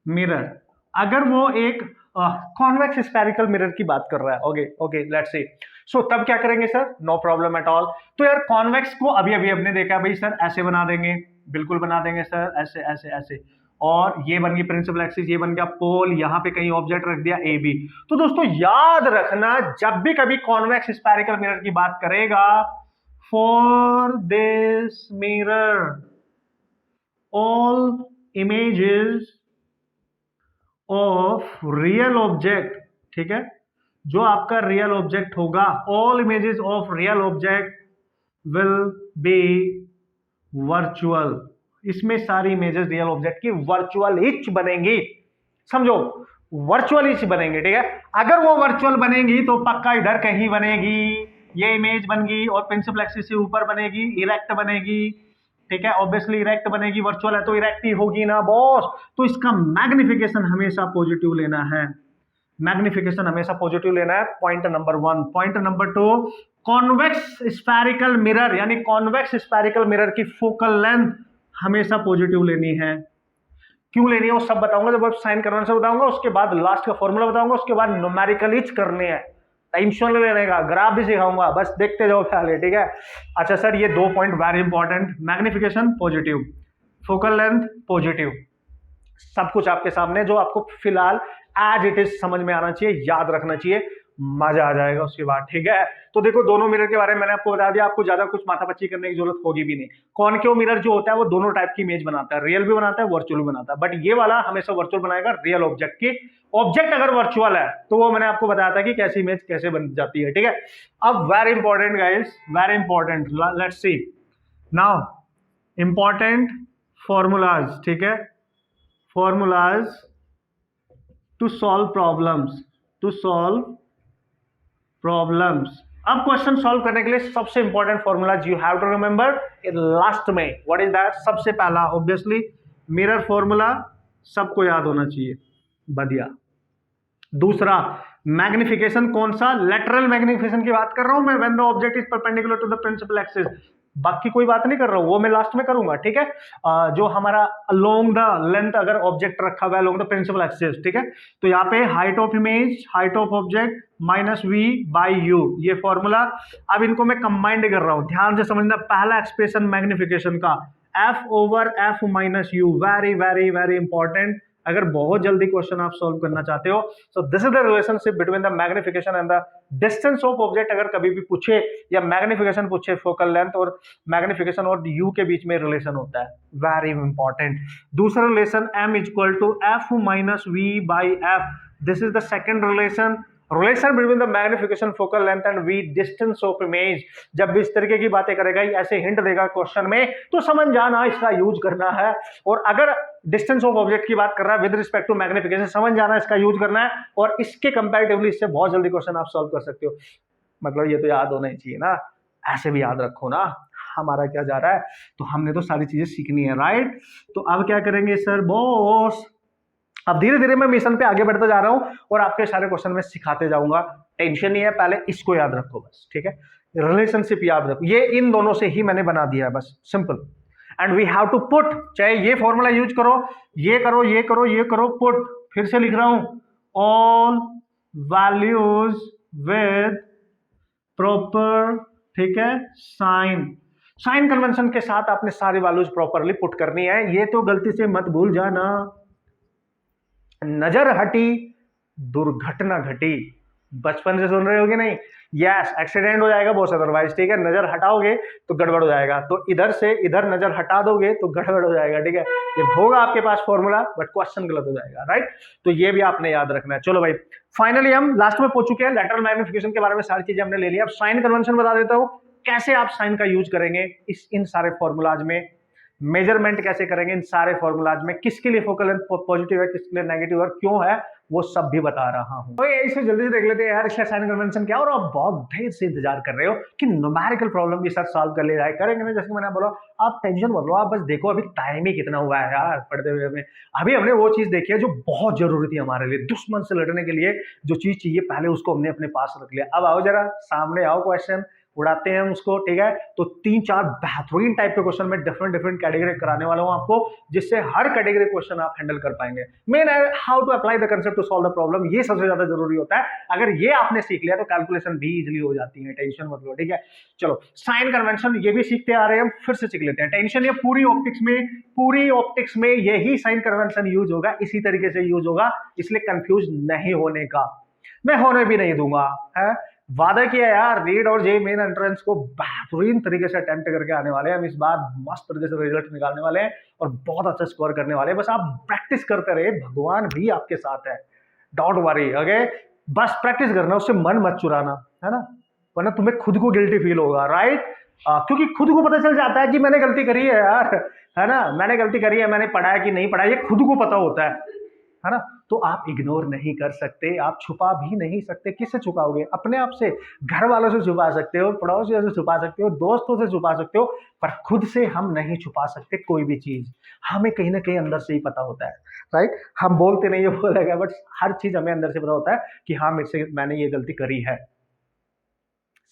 मिरर। अगर वो एक कॉन्वेक्स स्फेरिकल मिरर की बात कर रहा है, ओके, लेट्स सी। सो तब क्या करेंगे sir? No problem at all. तो यार कॉन्वेक्स को अभी हमने देखा भाई सर, ऐसे बना देंगे, बिल्कुल बना देंगे सर, ऐसे, और ये बन गई प्रिंसिपल एक्सिस, ये बन गया पोल, यहां पे कहीं ऑब्जेक्ट रख दिया ए बी। तो दोस्तों याद रखना, जब भी कभी कॉन्वेक्स स्फेरिकल मिरर की बात करेगा, for this mirror all images of real object, ठीक है, जो आपका रियल ऑब्जेक्ट होगा, all images of real object will be virtual. इसमें सारी इमेजेस रियल ऑब्जेक्ट की वर्चुअल इच बनेंगी, समझो, वर्चुअल इच बनेंगे, ठीक है। अगर वो वर्चुअल बनेंगी तो पक्का इधर कहीं बनेगी, ये इमेज बन गई, और प्रिंसिपल एक्सिस से ऊपर बनेगी, इरेक्ट बनेगी, ठीक है, ऑब्वियसली इरेक्ट बनेगी, वर्चुअल है तो इरेक्ट ही होगी ना बॉस। तो इसका मैग्निफिकेशन हमेशा पॉजिटिव लेना है, मैग्निफिकेशन हमेशा पॉजिटिव लेना है, point number 1। Point number 2, convex spherical mirror, यानी कॉन्वेक्स स्फेरिकल मिरर की फोकल लेंथ हमेशा पॉजिटिव लेनी है। क्यों लेनी है वो सब बताऊंगा, जब साइन कन्वेंशन बताऊंगा, उसके बाद लास्ट का फॉर्मूला बताऊंगा, उसके बाद न्यूमेरिकल इच करने हैं, टेंशन लेने का, ग्राफ भी सिखाऊंगा, बस देखते जाओ पहले, ठीक है। अच्छा सर, ये 2 point very important, magnification positive, focal length positive, सब कुछ आपके सामने, जो आपको फिलहाल एज इट इज समझ में आना चाहिए, याद रखना चाहिए। मजा आ जाएगा उसके बाद, ठीक है। तो देखो दोनों मिरर के बारे में मैंने आपको बता दिया, आपको ज्यादा कुछ माथापच्ची करने की जरूरत होगी भी नहीं। कॉनकेव मिरर जो होता है वो दोनों टाइप की इमेज बनाता है, रियल भी बनाता है, वर्चुअल भी बनाता है, बट ये वाला हमेशा वर्चुअल बनाएगा रियल ऑब्जेक्ट की। ऑब्जेक्ट अगर वर्चुअल है तो वो मैंने आपको बताया था कि कैसी इमेज कैसे बन जाती है, ठीक है। अब very important guys, very important, let's see now important formulas, ठीक है, formulas to solve problems, to solve problems. अब क्वेश्चन सॉल्व करने के लिए सबसे important formulas you have to remember in last में। What is that? सबसे पहला ऑब्वियसली मिरर फॉर्मूला, सबको याद होना चाहिए, बढ़िया। दूसरा मैग्निफिकेशन, कौन सा? लेटरल मैग्निफिकेशन की बात कर रहा हूं मैं, when the object is perpendicular to the principal axis. बाकी कोई बात नहीं कर रहा हूं, वो मैं लास्ट में करूंगा, ठीक है। जो हमारा अलोंग द लेंथ अगर ऑब्जेक्ट रखा हुआ है अलोंग द प्रिंसिपल एक्सिस, ठीक है, तो यहाँ पे height of image, height of object minus v by u, ये फॉर्मूला। अब इनको मैं कंबाइंड कर रहा हूं, ध्यान से समझना। पहला एक्सप्रेशन मैग्निफिकेशन का f over f minus u, very very very important. अगर बहुत जल्दी क्वेश्चन आप सॉल्व करना चाहते हो, so this is the relationship between the magnification and the distance of object. अगर कभी भी पूछे या मैग्निफिकेशन पूछे, फोकल लेंथ और मैग्निफिकेशन और यू के बीच में रिलेशन होता है, वेरी इंपॉर्टेंट। दूसरा relation m equal to f minus v by f, this is the second relation, relation between the magnification, focal length and v distance of image. जब भी इस तरीके की बातें करेगा, ऐसे हिंट देगा क्वेश्चन में, तो समझ जाना इसका यूज करना है। और अगर डिस्टेंस ऑफ ऑब्जेक्ट की बात कर रहा है विद रिस्पेक्ट टू मैग्निफिकेशन, समझ जाना इसका यूज करना है, और इसके कंपैरेटिवली इससे बहुत जल्दी क्वेश्चन आप सॉल्व कर सकते हो। मतलब ये तो याद होना ही चाहिए ना, ऐसे भी याद रखो ना, हमारा क्या जा रहा है, तो हमने तो सारी चीजें सीखनी है, राइट। तो अब क्या करेंगे सर बॉस, अब धीरे धीरे मैं मिशन पे आगे बढ़ता जा रहा हूं और आपके सारे क्वेश्चन में सिखाते जाऊंगा, टेंशन नहीं है। पहले इसको याद रखो बस, ठीक है, रिलेशनशिप याद रखो, ये इन दोनों से ही मैंने बना दिया है, बस simple. And we have to put, चाहे ये फॉर्मूला यूज करो, ये करो, ये करो, ये करो, पुट, फिर से लिख रहा हूं, ऑल वैल्यूज विद प्रॉपर, ठीक है, साइन। साइन कन्वेंशन के साथ आपने सारी वैल्यूज प्रॉपरली पुट करनी है, ये तो गलती से मत भूल जाना। नजर हटी दुर्घटना घटी, बचपन से सुन रहे हो कि नहीं? यस, एक्सीडेंट हो जाएगा बहुत अदरवाइज, ठीक है। नजर हटाओगे तो गड़बड़ हो जाएगा, तो इधर से इधर नजर हटा दोगे तो गड़बड़ हो जाएगा, ठीक है। ये होगा आपके पास फॉर्मूला, बट क्वेश्चन गलत हो जाएगा, राइट। तो ये भी आपने याद रखना है। चलो भाई, फाइनली हम लास्ट में पहुंच चुके हैं, लेटरल मैग्निफिकेशन के बारे में सारी चीजें हमने ले लिया। अब साइन कन्वेंशन बता देता हूं, कैसे आप साइन का यूज करेंगे इन सारे फॉर्मूलाज में, मेजरमेंट कैसे करेंगे इन सारे फॉर्मूलाज में, किसके लिए फोकल लेंथ पॉजिटिव है, किसके लिए नेगेटिव है, क्यों है, वो सब भी बता रहा हूं। तो इसे जल्दी से देख लेते हैं यार, इसका साइन कन्वेंशन क्या, और आप बहुत देर से इंतजार कर रहे हो कि न्यूमेरिकल प्रॉब्लम भी सर सॉल्व कर ले जाए, करेंगे ना, जैसे मैंने बोला। आप टेंशन मत लो, आप बस देखो अभी टाइम ही कितना हुआ है यार पढ़ते हुए हमें। अभी हमने वो चीज देखी है जो बहुत जरूरी थी हमारे लिए, दुश्मन से लड़ने के लिए जो चीज चाहिए पहले उसको हमने अपने पास रख लिया। अब आओ जरा सामने आओ, क्वेश्चन उड़ाते हैं उसको, ठीक है। तो 3-4 बेहतरीन टाइप के क्वेश्चन में डिफरेंट कैटेगरी कराने वाला हूं आपको, जिससे हर कैटेगरी क्वेश्चन आप हैंडल कर पाएंगे। मेन है how to apply the concept to solve the problem, ये सबसे ज्यादा जरूरी होता है। अगर ये आपने सीख लिया तो कैलकुलेशन भी इजीली हो जाती है, टेंशन मत लो, ठीक है। चलो साइन कन्वेंशन ये भी सीखते आ रहे हैं हम, फिर से सीख लेते हैं, टेंशन। ये पूरी ऑप्टिक्स में यही साइन कन्वेंशन यूज होगा, इसी तरीके से यूज होगा, इसलिए कंफ्यूज नहीं होने का मैं होने भी नहीं दूंगा, है वादा किया यार। रीड और जे मेन एंट्रेंस को बेहतरीन तरीके से अटेम्प्ट करके आने वाले हैं हम, इस बार मस्त तरीके से रिजल्ट निकालने वाले हैं और बहुत अच्छा स्कोर करने वाले हैं। बस आप प्रैक्टिस करते रहे, भगवान भी आपके साथ है, डोंट वरी, ओके। बस प्रैक्टिस करना, उससे मन मत चुराना, है ना, वरना तुम्हें खुद को गिल्टी फील होगा, राइट। क्योंकि खुद को पता चल जाता है कि मैंने गलती करी है यार, है ना, मैंने गलती करी है, मैंने पढ़ा है कि नहीं पढ़ा, ये खुद को पता होता है ना। तो आप इग्नोर नहीं कर सकते, आप छुपा भी नहीं सकते। किससे छुपाओगे? अपने आप से। घर वालों से छुपा सकते हो, पड़ोसियों से छुपा सकते हो, दोस्तों से छुपा सकते हो, पर खुद से हम नहीं छुपा सकते कोई भी चीज। हमें कहीं ना कहीं अंदर से ही पता होता है, राइट। हम बोलते नहीं है बोलेगा, बट हर चीज हमें अंदर से पता होता है कि हाँ मैंने ये गलती करी है,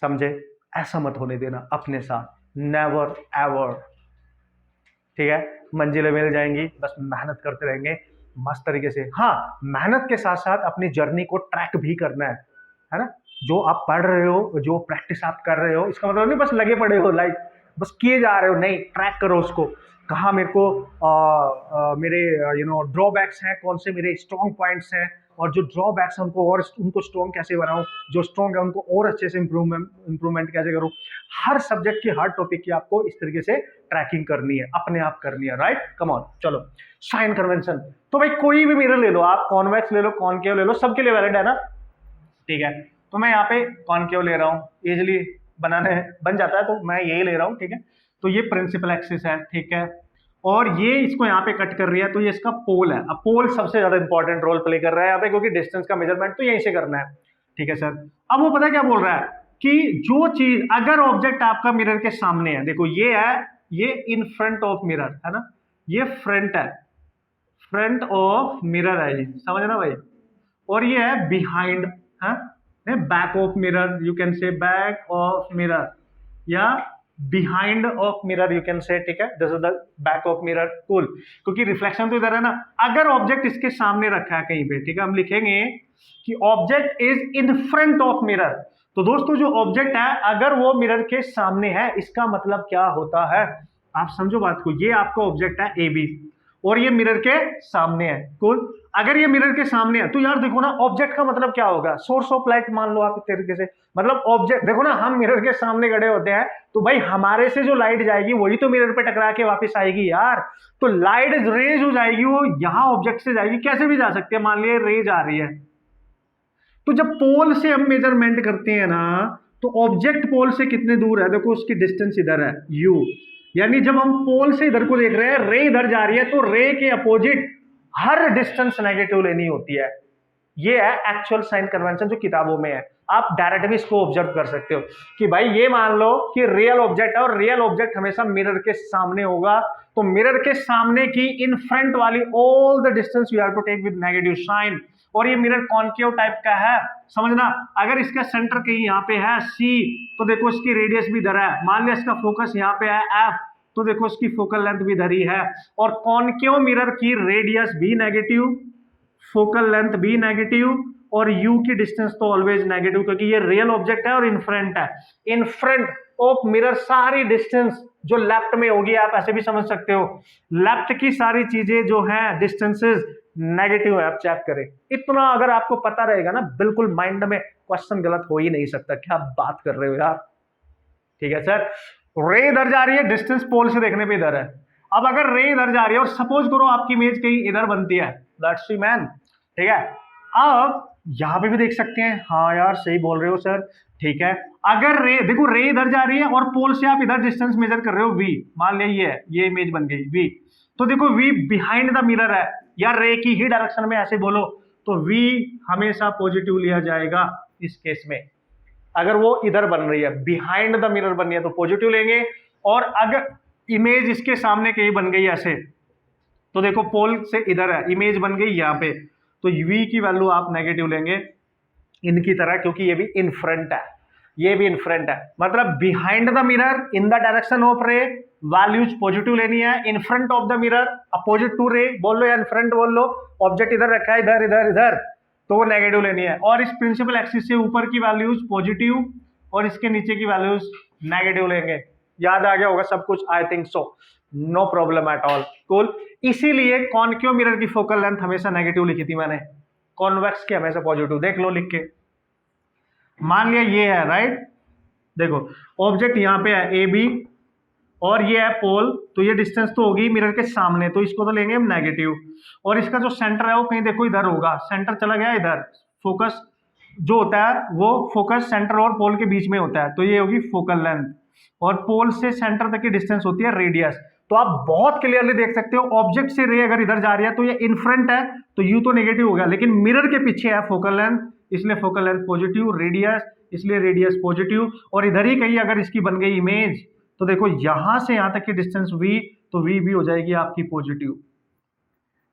समझे। ऐसा मत होने देना अपने साथ, नेवर एवर, ठीक है। मंजिलें मिल जाएंगी, बस मेहनत करते रहेंगे मस्त तरीके से। हाँ, मेहनत के साथ साथ अपनी जर्नी को ट्रैक भी करना है ना। जो आप पढ़ रहे हो, जो प्रैक्टिस आप कर रहे हो, इसका मतलब नहीं बस लगे पड़े हो, लाइक बस किए जा रहे हो, नहीं, ट्रैक करो उसको। कहाँ मेरे को मेरे ड्रॉबैक्स हैं, कौन से मेरे स्ट्रॉन्ग पॉइंट्स हैं, और जो ड्रॉबैक्स हैं उनको और उनको स्ट्रॉन्ग कैसे बनाऊं, जो स्ट्रॉन्ग है उनको और अच्छे से इंप्रूवमेंट कैसे करूं। हर सब्जेक्ट की, हर टॉपिक की आपको इस तरीके से ट्रैकिंग करनी है, अपने आप करनी है, राइट। कम ऑन, चलो साइन कन्वेंशन। तो भाई कोई भी मिरर ले लो आप, कॉन्वेक्स ले लो, कॉनकेव ले लो, सबके लिए वैलिड है ना, ठीक है। तो मैं यहाँ पे कॉनकेव ले रहा हूँ, इजिली बनाने बन जाता है, तो मैं यही ले रहा हूँ, ठीक है। तो ये प्रिंसिपल एक्सिस है, ठीक है, और ये इसको यहाँ पे कट कर रही है, तो ये इसका पोल है। अब पोल सबसे ज्यादा इंपॉर्टेंट रोल प्ले कर रहा है यहाँ पे, क्योंकि डिस्टेंस का मेजरमेंट तो यहीं से करना है, ठीक है सर। अब वो पता है क्या बोल रहा है कि जो चीज, अगर ऑब्जेक्ट आपका मिरर के सामने है, देखो ये है, ये इन फ्रंट ऑफ मिरर है ना, ये फ्रंट है, फ्रंट ऑफ मिरर है ये, समझना भाई, और ये है बिहाइंड, है back of mirror, you can say back of mirror, या behind of mirror you can say, ठीक है, this is the back of mirror, cool. क्योंकि रिफ्लेक्शन तो इधर है ना, अगर ऑब्जेक्ट इसके सामने रखा है कहीं पे, ठीक है, हम लिखेंगे कि object is in front of mirror. तो दोस्तों जो ऑब्जेक्ट है अगर वो मिरर के सामने है, इसका मतलब क्या होता है, आप समझो बात को, ये आपका ऑब्जेक्ट है ए बी और ये मिरर के सामने है, कूल। अगर ये मिरर के सामने है तो यार देखो ना, ऑब्जेक्ट का मतलब क्या होगा, सोर्स ऑफ लाइट मान लो आप इस तरीके से, मतलब ऑब्जेक्ट देखो ना, हम मिरर के सामने खड़े होते हैं तो भाई हमारे से जो लाइट जाएगी वही तो मिरर पे टकरा के वापस आएगी यार। तो लाइट रेज जो जाएगी वो यहां ऑब्जेक्ट से जाएगी, कैसे भी जा सकती है, मान लिया रेज आ रही है, तो जब पोल से हम मेजरमेंट करते हैं ना, तो ऑब्जेक्ट पोल से कितने दूर है, देखो उसकी डिस्टेंस इधर है u, यानी जब हम पोल से इधर को देख रहे हैं, रे इधर जा रही है, तो रे के अपोजिट हर डिस्टेंस नेगेटिव लेनी होती है। ये है एक्चुअल साइन कन्वेंशन जो किताबों में है। आप डायरेक्ट भी इसको ऑब्जर्व कर सकते हो कि भाई ये मान लो कि रियल ऑब्जेक्ट है और रियल ऑब्जेक्ट हमेशा मिरर के सामने होगा, तो मिरर के सामने की इन फ्रंट वाली all the distance you have to take with negative sign. और ये मिरर कॉनकेव टाइप का है, समझना, अगर इसका सेंटर कहीं यहाँ पे है C, तो देखो इसकी रेडियस भी इधर है, मान लिया इसका फोकस यहाँ पे है F, तो देखो इसकी फोकल लेंथ भी इधर ही है, और कॉनकेव मिरर की रेडियस भी नेगेटिव, फोकल लेंथ भी नेगेटिव, और U की डिस्टेंस तो ऑलवेज नेगेटिव, क्योंकि ये रियल ऑब्जेक्ट है और इन फ्रंट है। इन फ्रंट ऑफ मिरर सारी डिस्टेंस जो लेफ्ट में होगी, आप ऐसे भी समझ सकते हो, लेफ्ट की सारी चीजें जो हैं डिस्टेंसेस नेगेटिव है, आप चेक करें। इतना अगर आपको पता रहेगा ना, बिल्कुल माइंड में क्वेश्चन गलत हो ही नहीं सकता, क्या बात कर रहे हो यार, ठीक है सर। रे इधर जा रही है, डिस्टेंस पोल से देखने पे इधर है। अब अगर रे इधर जा रही है और सपोज करो आपकी इमेज कहीं इधर बनती है, लेट्स सी मैन, ठीक है, अब यहां पे भी देख सकते हैं, हाँ यार सही बोल रहे हो सर, ठीक है। अगर रे देखो, रे इधर जा रही है और पोल से आप इधर डिस्टेंस मेजर कर रहे हो v, मान लिया ये इमेज बन गई v, तो देखो v बिहाइंड द मिरर है, या रे की ही डायरेक्शन में ऐसे बोलो, तो v हमेशा पॉजिटिव लिया जाएगा इस केस में। अगर वो इधर बन रही है, बिहाइंड द मिरर बन रही है, तो पॉजिटिव लेंगे, और अगर इमेज इसके सामने कहीं बन गई ऐसे, तो देखो पोल से इधर है, इमेज बन गई यहाँ पे, तो v की वैल्यू आप नेगेटिव लेंगे इनकी तरह, क्योंकि ये भी इन फ्रंट है, ये भी इन फ्रंट है, मतलब behind the mirror in the direction of ray values positive लेनी है, in front of the mirror opposite to ray बोल लो या इन फ्रंट बोल लो, ऑब्जेक्ट इधर रखा है, इधर इधर इधर, तो वो नेगेटिव लेनी है, और इस प्रिंसिपल एक्सिस से ऊपर की वैल्यूज पॉजिटिव और इसके नीचे की वैल्यूज नेगेटिव लेंगे। याद आ गया होगा सब कुछ, I think so, no problem at all, cool. इसीलिए कॉनकेव मिरर की फोकल लेंथ हमेशा नेगेटिव लिखी थी मैंने, कॉन्वेक्स की हमेशा पॉजिटिव, देख लो लिख के। मान लिया ये है, राइट, देखो ऑब्जेक्ट यहाँ पे है ए बी और ये है पोल, तो ये डिस्टेंस तो होगी मिरर के सामने, तो इसको तो लेंगे हम नेगेटिव, और इसका जो सेंटर है वो कहीं देखो इधर होगा, सेंटर चला गया इधर, फोकस जो होता है वो फोकस सेंटर और पोल के बीच में होता है, तो ये होगी फोकल लेंथ, और पोल से सेंटर तक की डिस्टेंस होती है रेडियस। तो आप बहुत क्लियरली देख सकते हो, ऑब्जेक्ट से रे अगर इधर जा रही है तो ये इन फ्रंट है, तो यू तो नेगेटिव हो गया, लेकिन मिरर के पीछे है फोकल लेंथ, इसलिए फोकल लेंथ पॉजिटिव, रेडियस इसलिए रेडियस पॉजिटिव, और इधर ही कहीं अगर इसकी बन गई इमेज, तो देखो यहां से यहां तक की डिस्टेंस v, तो v भी हो जाएगी आपकी पॉजिटिव,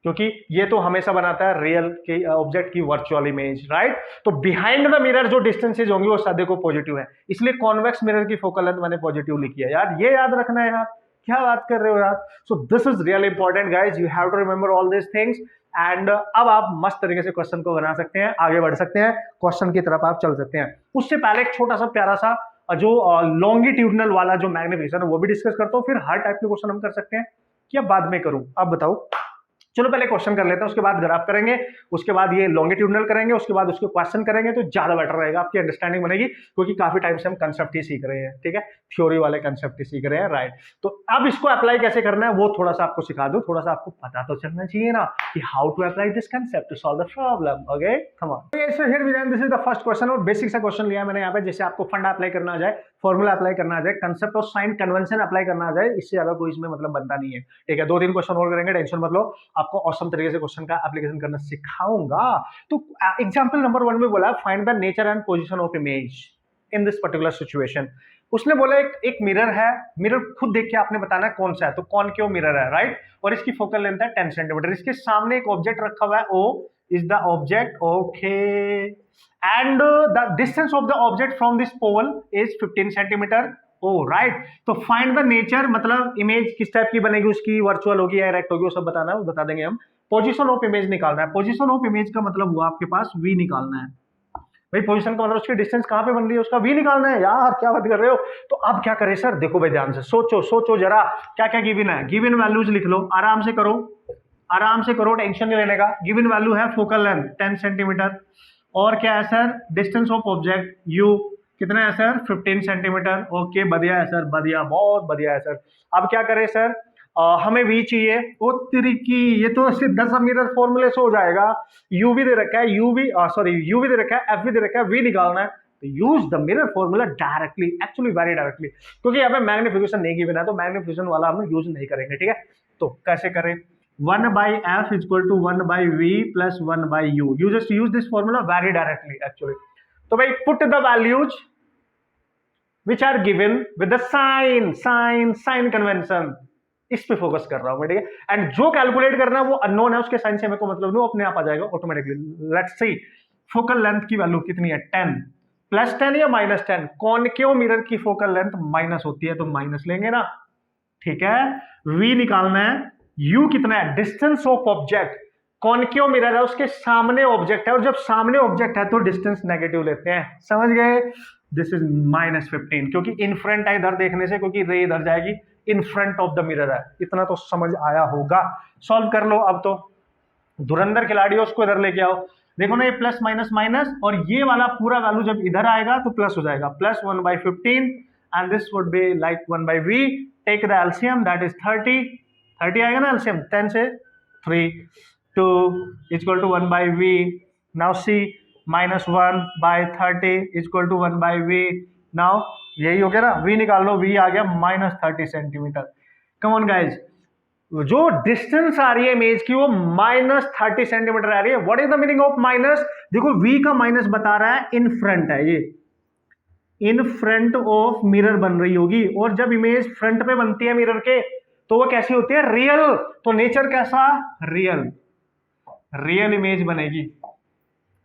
क्योंकि ये तो हमेशा बनाता है रियल के ऑब्जेक्ट की वर्चुअल इमेज, राइट। तो बिहाइंड द मिरर जो डिस्टेंसेज होंगी वो सादे को पॉजिटिव है, इसलिए कॉन्वेक्स मिरर की फोकल लेंथ मैंने पॉजिटिव लिखी है यार, ये याद रखना है यार, क्या बात कर रहे हो यार। So this is really important guys, you have to remember all this things, and अब आप मस्त तरीके से क्वेश्चन को बना सकते हैं, आगे बढ़ सकते हैं, क्वेश्चन की तरफ आप चल सकते हैं। उससे पहले एक छोटा सा प्यारा सा जो लॉन्गिट्यूडनल वाला जो मैग्निफिकेशन है वो भी डिस्कस करता हूँ, फिर हर टाइप के क्वेश्चन हम कर सकते हैं, क्या बाद में करूं आप बताओ। चलो पहले क्वेश्चन कर लेते हैं, उसके बाद ग्राफ करेंगे, उसके बाद ये लॉन्गिट्यूडनल करेंगे, उसके बाद उसको क्वेश्चन करेंगे, तो ज्यादा बेटर रहेगा, आपकी अंडरस्टैंडिंग बनेगी, क्योंकि काफी टाइम से हम कंसेप्ट ही सीख रहे हैं, ठीक है, थ्योरी वाले कंसेप्ट ही सीख रहे हैं, राइट। तो अब इसको अप्लाई कैसे करना है वो थोड़ा सा आपको सिखा दूं, थोड़ा सा आपको पता तो चलना चाहिए ना कि how to apply this concept to solve the problem. Okay, come on. So here we this is the first question, और बेसिक सा क्वेश्चन लिया मैंने यहाँ पे, जैसे आपको फंडा अप्लाई करना आ जाए, फॉर्मूला अप्लाई करना आ जाए, concept of sine convention apply करना आ जाए, इससे ज्यादा कोई इसमें मतलब बनता नहीं है, ठीक है। 2-3 क्वेश्चन और करेंगे, टेंशन मत लो, आपको औसम तरीके से क्वेश्चन का एप्लीकेशन करना सिखाऊंगा। तो एग्जांपल नंबर 1 में बोला find the nature and position of image in this particular situation. उसने बोला एक मिरर है, मिरर खुद देख के आपने बताना है कौन सा है, तो कॉनकेव मिरर है, राइट, और इसकी फोकल लेंथ है 10 सेंटीमीटर, इसके सामने एक ऑब्जेक्ट रखा हुआ है, O is the object, okay, and the distance of the object from this pole is 15 centimetre, O right. तो फाइंड द नेचर, मतलब इमेज किस टाइप की बनेगी, उसकी वर्चुअल होगी या इरेक्ट होगी, वो सब बताना है, वो बता देंगे हम। पोजीशन ऑफ इमेज निकालना है, पोजीशन ऑफ इमेज का मतलब हुआ आपके पास वी निकालना है, भाई पोजीशन का मतलब उसकी डिस्टेंस कहां पे बन रही है, उसका वी निकालना है, यार क्या बात कर रहे हो। तो अब क्या करें सर, देखो भाई ध्यान से सोचो, सोचो जरा, क्या क्या गिवन है, गिवन वैल्यूज लिख लो, आराम से करो, आराम से करो, टेंशन नहीं लेने का। गिवन वैल्यू है फोकल लेंथ 10 सेंटीमीटर, और क्या है sir, distance of object you कितना है सर, 15 सेंटीमीटर, ओके, बढ़िया है सर, बढ़िया, बहुत बढ़िया है सर। अब क्या करें सर, हमें v चाहिए, ओ तिरकी, ये तो सीधा सा मिरर फॉर्मूले से हो जाएगा, u भी दे रखा है, u भी दे रखा है, f भी दे रखा है, v निकालना है, तो use the mirror formula directly, actually very directly, क्योंकि यहाँ पे मैग्निफिकेशन नहीं गिवन है, तो मैग्निफिकेशन वाला हम यूज नहीं करेंगे, ठीक है। तो कैसे करें, 1/f equal to 1/v plus 1/u, you just use this formula very directly actually. तो भाई put the values which are given with the sign convention, इस पे फोकस कर रहा हूं मैं, ठीक है। एंड जो कैलकुलेट करना है वो अननोन है, उसके साइन से मेरे को मतलब नहीं, अपने आप आ जाएगा automatically. Let's see focal length की वैल्यू कितनी है, 10, +10 या -10, कॉनकेव मिरर की फोकल लेंथ माइनस होती है, तो माइनस लेंगे ना, ठीक है। v निकालना है, u कितना है, distance of object, concave mirror है, उसके सामने ऑब्जेक्ट है, और जब सामने ऑब्जेक्ट है तो डिस्टेंस नेगेटिव लेते हैं, समझ गए। दिस इज -15, क्योंकि इन फ्रंट है इधर देखने से, क्योंकि रे इधर जाएगी, इन फ्रंट ऑफ द मिरर है, इतना तो समझ आया होगा। सॉल्व कर लो अब तो, धुरंधर खिलाड़ी हो, उसको इधर लेके आओ, देखो ना ये प्लस माइनस माइनस, और ये वाला पूरा वैल्यू जब इधर आएगा तो प्लस हो जाएगा, plus 1/15, and this would be like 1/v, take the LCM, that is 30 आएगा ना एलसीएम, 10 से 3, 2 equal to 1/v, now see -1/30 equal to 1/v, now यही हो गया ना, v निकाल लो, v आ गया -30 सेंटीमीटर। कम ऑन गाइज, जो डिस्टेंस आ रही है इमेज की वो -30 सेंटीमीटर आ रही है। What is the meaning of minus, देखो v का माइनस बता रहा है इन फ्रंट है, ये इन फ्रंट ऑफ मिरर बन रही होगी, और जब इमेज फ्रंट पे बनती है मिरर के तो वो कैसी होती है, रियल। तो नेचर कैसा, रियल इमेज बनेगी,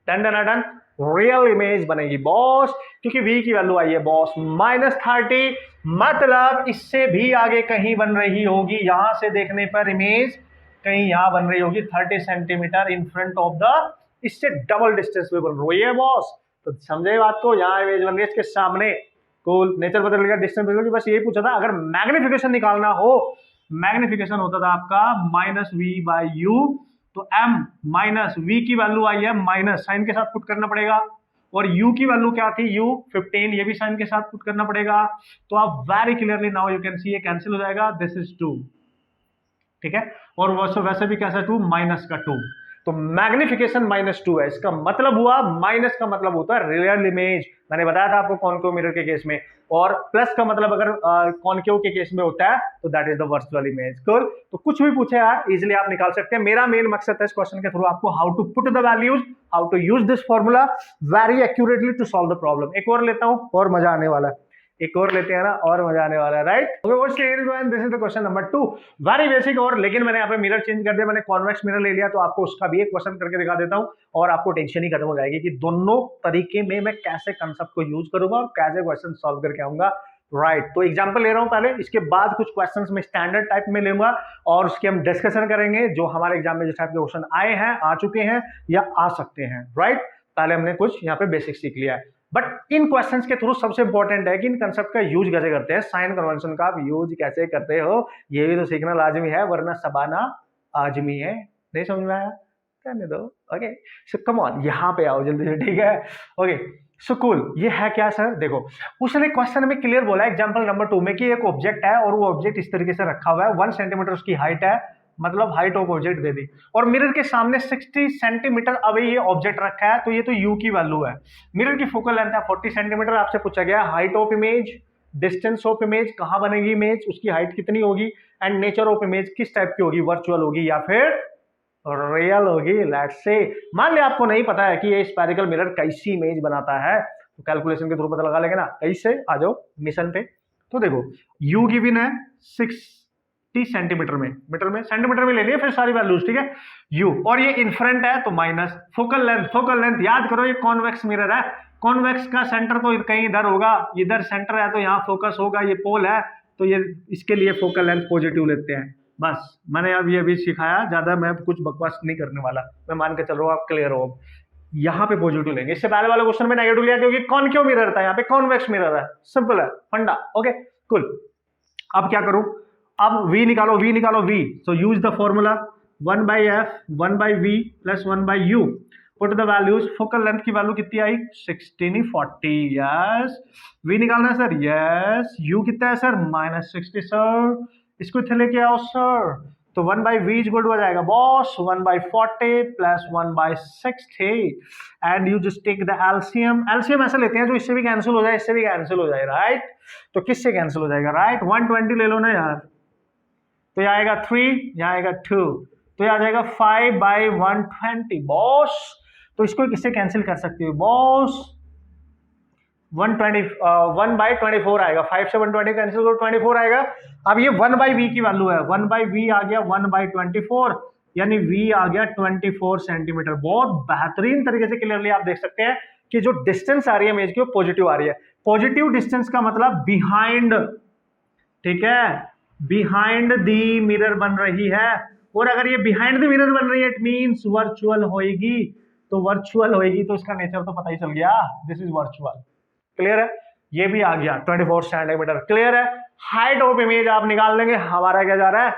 done done done, real image बनेगी बॉस, क्योंकि v की वैल्यू आई है बॉस -30, मतलब इससे भी आगे कहीं बन रही होगी, यहां से देखने पर इमेज कहीं यहां बन रही होगी 30 centimetre in front of the, इससे डबल डिस्टेंस पे बन रही है बॉस। तो समझे बात को, यहाँ इमेज बन रही है इसके सामने, कोल नेचर बदल गया, डिस्टेंस बदल गया, बस यही पूछा था। अगर मैग्निफिकेशन निकालना हो, मैग्निफिकेशन होता था आपका -v/u, तो m माइनस v की वैल्यू आई है माइनस, साइन के साथ पुट करना पड़ेगा, और u की वैल्यू क्या थी, u 15, ये भी साइन के साथ पुट करना पड़ेगा। तो आप very clearly now you can see, ये कैंसिल हो जाएगा, दिस इज 2, ठीक है, और वैसे भी कैसा 2, माइनस का 2, तो मैग्निफिकेशन -2 है, इसका मतलब हुआ, माइनस का मतलब होता है रियल इमेज, मैंने बताया था आपको कॉनकेव मिरर के केस में, और प्लस का मतलब अगर कॉनकेव के केस में होता है तो that is the virtual image. Cool, तो कुछ भी पूछे यार इजीली आप निकाल सकते हैं। मेरा मेन मकसद है इस क्वेश्चन के थ्रू आपको how to put the values, how to use this formula very accurately to solve the problem. एक और लेता हूं और मजा आने वाला है, एक और लेते हैं ना और मजा आने वाला है, right. This is the question number 2, very basic, और लेकिन मैंने यहाँ पे मिरर चेंज कर दिया, मैंने कॉन्वेक्स मिरर ले लिया, तो आपको उसका भी एक क्वेश्चन करके दिखा देता हूँ, और आपको टेंशन ही खत्म हो जाएगी कि दोनों तरीके में मैं कैसे कंसेप्ट को यूज करूंगा और कैसे क्वेश्चन सॉल्व करके आऊंगा, राइट। तो एग्जांपल ले रहा हूं पहले, इसके बाद कुछ क्वेश्चंस में स्टैंडर्ड टाइप में लूंगा, और उसके हम डिस्कशन करेंगे जो हमारे एग्जाम में जिस टाइप के क्वेश्चन आए हैं, आ चुके हैं या आ सकते हैं, राइट। पहले हमने कुछ यहाँ पे बेसिक सीख लिया है, बट इन क्वेश्चंस के थ्रू सबसे इंपॉर्टेंट है कि इन कंसेप्ट का यूज कैसे करते हैं, साइन कन्वेंशन का आप यूज कैसे करते हो, ये भी तो सीखना लाजमी है, वरना सबाना आजमी है, नहीं समझ में आया, रहने दो। ओके सो कम ऑन, यहाँ पे आओ जल्दी से, ठीक है। ओके सो कूल, ये है क्या सर, देखो उसने क्वेश्चन में क्लियर बोला एग्जांपल नंबर 2 में कि एक ऑब्जेक्ट है और वो ऑब्जेक्ट इस तरीके से रखा हुआ है, 1 सेंटीमीटर उसकी हाइट है, मतलब हाइट ऑफ ऑब्जेक्ट दे दी, और मिरर के सामने 60 सेंटीमीटर अवे ये ऑब्जेक्ट रखा है, तो ये तो यू की वैल्यू है। मिरर की फोकल लेंथ है 40 सेंटीमीटर, आपसे पूछा गया height of image, distance of image, कहां बनेगी इमेज, उसकी हाइट कितनी होगी, एंड नेचर ऑफ इमेज किस टाइप की होगी, वर्चुअल होगी या फिर रियल होगी। लेट्स से मान लिया आपको नहीं पता है कि ये स्फेरिकल मिरर कैसी इमेज बनाता है, तो कैलकुलेशन के थ्रू पता लगा लेंगे ना, कैसे, आ जाओ मिशन पे। तो देखो u गिवन है 60 सेंटीमीटर में, मीटर में, सेंटीमीटर में ले लिए फिर सारी वैल्यूज, ठीक है, u, और ये इनफ्रंट है तो माइनस, फोकल लेंथ याद करो ये कॉन्वेक्स मिरर है, कॉन्वेक्स का सेंटर तो कहीं इधर होगा, इधर सेंटर है तो यहाँ फोकस होगा, ये पोल है तो ये इसके लिए फोकल लेंथ पॉजिटिव लेते हैं। बस मैंने अब ये भी सिखाया, ज्यादा मैं कुछ बकवास नहीं करने वाला, मैं मान के चल रहा हूँ आप क्लियर हो। यहाँ पे पॉजिटिव लेंगे, इससे पहले वाले क्वेश्चन में नेगेटिव लिया क्योंकि कॉनकेव मिरर था, यहाँ पे कॉन्वेक्स मिरर है, सिंपल है फंडा। ओके कूल, अब क्या करूं, अब v निकालो, v, so use the formula 1/f 1/v plus 1/u, put the values, focal length की वैल्यू कितनी आई 60 नहीं 40, यस, v निकालना है सर, यस, u कितना है सर -60 सर, इसको इथे लेके आओ सर, तो 1/v इज इक्वल टू आ जाएगा boss 1/40 plus 1/60, and you just take the LCM, LCM ऐसे लेते हैं जो इससे भी कैंसिल हो जाए, इससे भी कैंसिल हो जाए, राइट, तो किससे कैंसिल हो जाएगा, राइट, 120 ले लो ना यार, तो यहाँ आएगा 3, यहाँ आएगा 2, तो यहाँ आ जाएगा 5/120 बॉस, तो इसको किससे कैंसिल कर सकते हो बॉस, 1/24 आएगा, 5 से 120 कैंसिल करो 24 आएगा। अब ये 1/v की वैल्यू है, 1/v आ गया 1/24, यानी v आ गया 24 सेंटीमीटर। बहुत बेहतरीन तरीके से क्लियरली आप देख सकते हैं कि जो डिस्टेंस आ रही है इमेज की वो पॉजिटिव आ रही है, पॉजिटिव डिस्टेंस का मतलब बिहाइंड, ठीक है, बिहाइंड दी मिरर बन रही है, और अगर ये बिहाइंड द मिरर बन रही है इट मींस वर्चुअल होएगी, तो वर्चुअल होएगी तो इसका नेचर तो पता ही चल गया, दिस इज वर्चुअल, क्लियर है, ये भी आ गया 24 सेंटीमीटर, क्लियर है। हाइट ऑफ इमेज आप निकाल लेंगे, हमारा क्या जा रहा है,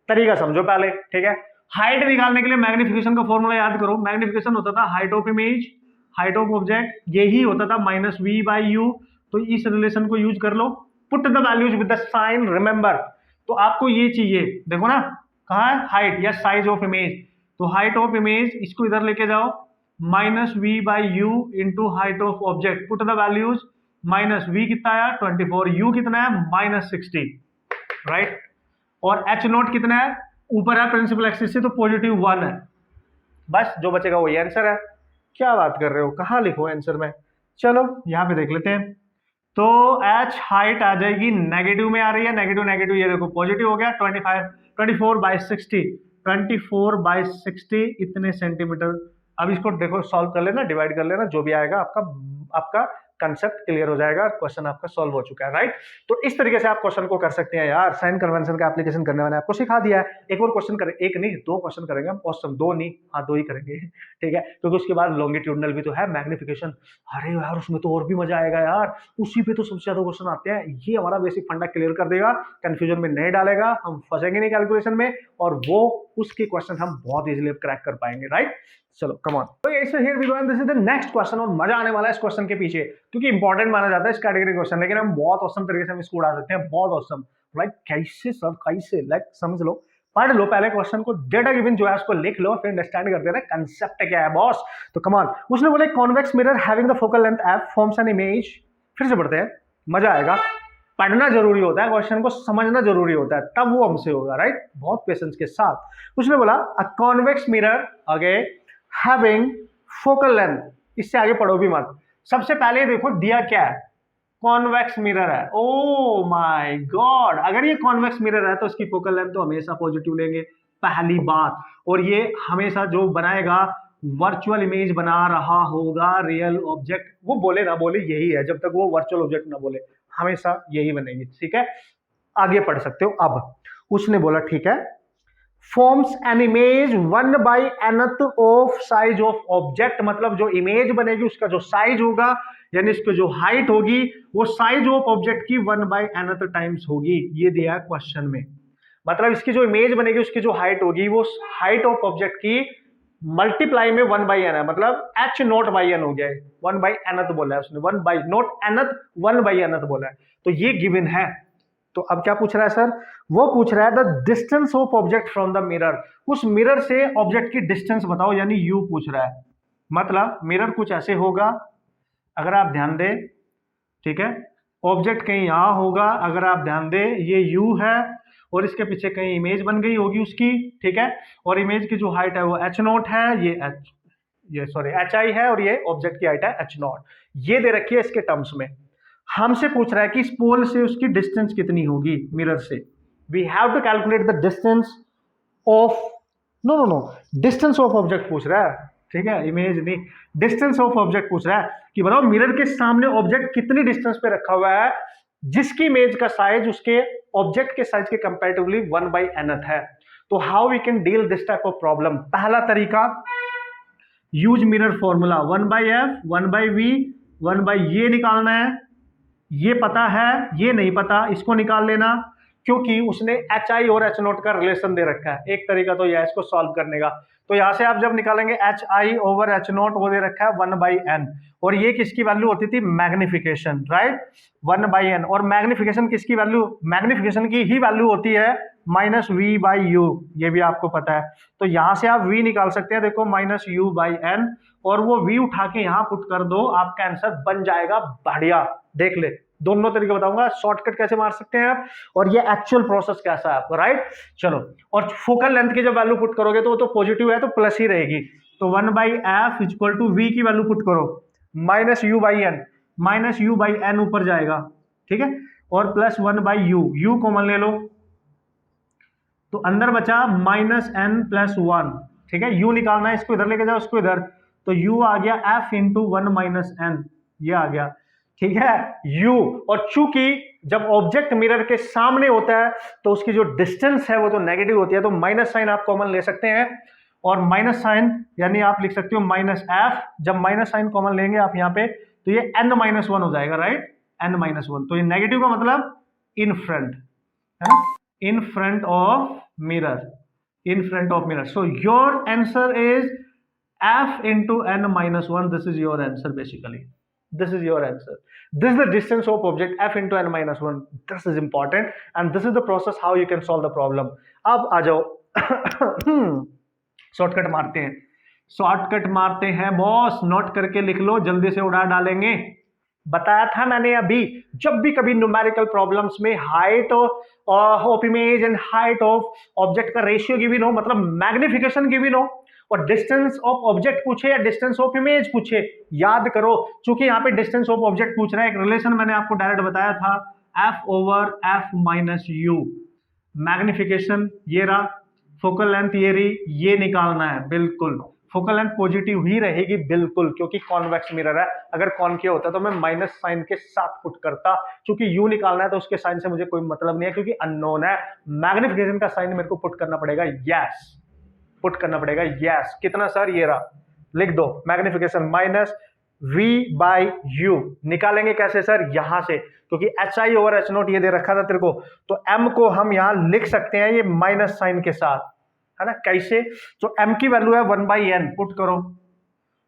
तरीका समझो पहले, ठीक है, हाइट निकालने के लिए मैग्निफिकेशन का फॉर्मूला याद करो, मैग्निफिकेशन होता था height of image, height of object, यही होता था -v/u, तो इस रिलेशन को यूज कर लो, put the values with the sign, remember, तो आपको ये चाहिए, देखो ना कहाँ है हाइट या साइज ऑफ इमेज, तो हाइट ऑफ इमेज इसको इधर लेके जाओ, -v/u into height of object, put the values, -v कितना आया 24, u कितना है -60, राइट, और h नॉट कितना है, ऊपर है प्रिंसिपल एक्सिस से तो +1 है, बस जो बचेगा वही आंसर है। क्या बात कर रहे हो, कहाँ लिखो आंसर में, चलो यहाँ पे देख लेते हैं, तो h हाइट आ जाएगी, नेगेटिव में आ रही है, नेगेटिव ये देखो पॉजिटिव हो गया, 24/60, 24/60 इतने सेंटीमीटर। अब इसको देखो सॉल्व कर लेना, डिवाइड कर लेना, जो भी आएगा आपका कंसेप्ट क्लियर हो जाएगा, क्वेश्चन आपका सॉल्व हो चुका है, राइट। तो इस तरीके से आप क्वेश्चन को कर सकते हैं यार, साइन कन्वेंशन का एप्लीकेशन करने मैंने आपको सिखा दिया है। एक और क्वेश्चन करें, एक नहीं 2 क्वेश्चन करेंगे हम, ऑसम, 2 नहीं, हाँ 2 ही करेंगे, ठीक है, क्योंकि उसके बाद लॉन्गिट्यूडनल भी तो है, मैग्निफिकेशन, अरे यार उसमें तो और भी मजा आएगा यार, उसी पे तो सबसे ज्यादा क्वेश्चन आते हैं, ये हमारा बेसिक फंडा क्लियर कर देगा, कंफ्यूजन में नहीं डालेगा, हम फंसेंगे नहीं कैलकुलेशन में, और वो उसके क्वेश्चन हम बहुत इजीली क्रैक कर पाएंगे, राइट। चलो कम ऑन, तो इससे here we go and this is the next question, और मजा आने वाला है इस क्वेश्चन के पीछे, क्योंकि इंपॉर्टेंट माना जाता है इस कैटेगरी क्वेश्चन, लेकिन हम बहुत औसम तरीके से हम इसको उड़ा सकते हैं, बहुत औसम, लाइक कैसे सर, कैसे, लाइक समझ लो, पढ़ लो पहले क्वेश्चन को, डेटा गिवन जो है उसको लिख लो, फिर अंडरस्टैंड कर देना कंसेप्ट क्या है बॉस। तो कम ऑन, उसने बोला convex mirror having the focal length f forms an image, फिर से पढ़ते हैं, मजा आएगा, पढ़ना जरूरी होता है, क्वेश्चन को समझना जरूरी होता है, तब वो हमसे होगा, राइट, बहुत पेशेंस के साथ। उसने बोला अ कॉन्वेक्स मिरर आगे हैविंग फोकल लेंथ, इससे आगे पढ़ो भी मत, सबसे पहले देखो दिया क्या है, कॉन्वेक्स मिरर है, ओ माय गॉड, अगर ये कॉन्वेक्स मिरर है तो इसकी फोकल लेंथ तो हमेशा पॉजिटिव लेंगे, पहली बात, और ये हमेशा जो बनाएगा वर्चुअल इमेज बना रहा होगा, रियल ऑब्जेक्ट वो बोले ना बोले यही है, जब तक वो वर्चुअल ऑब्जेक्ट ना बोले हमेशा यही बनेगी, ठीक है। आगे पढ़ सकते हो। अब उसने बोला ठीक है, forms an image 1/nth of size of object, मतलब जो इमेज बनेगी उसका जो साइज होगा, यानी इसकी जो हाइट होगी वो साइज ऑफ ऑब्जेक्ट की 1/nth टाइम्स होगी, ये दिया है क्वेश्चन में। मतलब इसकी जो इमेज बनेगी उसकी जो हाइट होगी वो हाइट ऑफ ऑब्जेक्ट की मल्टीप्लाई में 1/n है, मतलब h नॉट बाई एन हो गया है, 1/nth बोला है उसने, 1 नॉट nth 1/nth बोला है, तो ये गिवन है। तो अब क्या पूछ रहा है सर, वो पूछ रहा है the distance of object from the mirror, उस मिरर से ऑब्जेक्ट की डिस्टेंस बताओ, यानी u पूछ रहा है। मतलब मिरर कुछ ऐसे होगा, अगर आप ध्यान दें, ठीक है, ऑब्जेक्ट कहीं यहां होगा, अगर आप ध्यान दें ये u है और इसके पीछे कहीं इमेज बन गई होगी उसकी, ठीक है, और इमेज की जो हाइट है वो h नॉट है, ये सॉरी hi है, और ये ऑब्जेक्ट की हाइट है h नॉट, ये दे रखी है इसके टर्म्स में। हमसे पूछ रहा है कि इस पोल से उसकी डिस्टेंस कितनी होगी मिरर से। We have to calculate the distance of, no distance of object पूछ रहा है, ठीक है, इमेज नहीं, डिस्टेंस ऑफ ऑब्जेक्ट पूछ रहा है कि बताओ मिरर के सामने ऑब्जेक्ट कितनी डिस्टेंस पे रखा हुआ है जिसकी इमेज का साइज उसके ऑब्जेक्ट के साइज के कंपैरेटिवली 1/nth है। तो how we can deal this type of problem, पहला तरीका use mirror formula, 1/f 1/v 1/ ये निकालना है, ये पता है, ये नहीं पता, इसको निकाल लेना, क्योंकि उसने hi और h नॉट का रिलेशन दे रखा है। एक तरीका तो यह है इसको सॉल्व करने का, तो यहां से आप जब निकालेंगे hi ओवर h नॉट, वो दे रखा है 1/n, और ये किसकी वैल्यू होती थी, मैग्निफिकेशन, राइट, 1/n, और मैग्निफिकेशन किसकी वैल्यू, मैग्निफिकेशन की ही वैल्यू होती है -v/u, ये भी आपको पता है। तो यहां से आप v निकाल सकते हैं, देखो -u/n, और वो v उठा के यहां पुट कर दो, आपका आंसर बन जाएगा बढ़िया। देख ले, दोनों तरीके बताऊंगा, शॉर्टकट कैसे मार सकते हैं आप, और ये एक्चुअल प्रोसेस कैसा है आपको, राइट। चलो, और फोकल लेंथ की जब वैल्यू पुट करोगे तो वो तो पॉजिटिव है तो प्लस ही रहेगी, तो 1/f इक्वल टू v की वैल्यू पुट करो, -u/n ऊपर जाएगा, ठीक है, और प्लस 1/u कॉमन ले लो, तो अंदर बचा -n + 1, ठीक है, u निकालना है, इसको इधर लेके जाओ, इसको इधर, तो u आ गया f × 1 - n, ये आ गया, ठीक है, u। और चूंकि जब ऑब्जेक्ट मिरर के सामने होता है तो उसकी जो डिस्टेंस है वो तो नेगेटिव होती है, तो माइनस साइन आप कॉमन ले सकते हैं, और माइनस साइन यानी आप लिख सकते हो -f, जब माइनस साइन कॉमन लेंगे आप यहाँ पे तो ये n-1 हो जाएगा, राइट, n-1, तो ये नेगेटिव का मतलब इन फ्रंट है ना, in front of mirror, in front of mirror, so your answer is f into n-1, this is your answer, basically this is your answer, this is the distance of object f into n-1, this is important and this is the process how you can solve the problem। अब आ जाओ shortcut मारते हैं, shortcut मारते हैं boss, note करके लिख लो, जल्दी से उड़ा डालेंगे। बताया था मैंने अभी, जब भी कभी न्यूमेरिकल प्रॉब्लम्स में height of image and height of object का रेशियो गिवन हो, मतलब मैग्निफिकेशन गिवन हो, और डिस्टेंस ऑफ ऑब्जेक्ट पूछे या डिस्टेंस ऑफ इमेज पूछे, याद करो, चूंकि यहाँ पे डिस्टेंस ऑफ ऑब्जेक्ट पूछ रहा है, एक रिलेशन मैंने आपको डायरेक्ट बताया था, f/f - u, मैग्निफिकेशन ये रहा, फोकल लेंथ ये रही, ये निकालना है, बिल्कुल फोकल लेंथ पॉजिटिव ही रहेगी बिल्कुल, क्योंकि कॉन्वेक्स मिरर है, अगर कॉनकेव होता तो मैं माइनस साइन के साथ पुट करता, क्योंकि यू निकालना है तो उसके साइन से मुझे कोई मतलब नहीं है, क्योंकि अननोन है। मैग्निफिकेशन का साइन मेरे को पुट करना पड़ेगा, यस, पुट करना पड़ेगा, यस, कितना सर, ये रहा, लिख दो, मैग्निफिकेशन -v/u, निकालेंगे कैसे सर, यहां से, क्योंकि hi ओवर h नॉट ये दे रखा था तेरे को, तो m को हम यहां लिख सकते हैं ये माइनस साइन के साथ, है ना, कैसे, तो m की वैल्यू है 1/n, पुट करो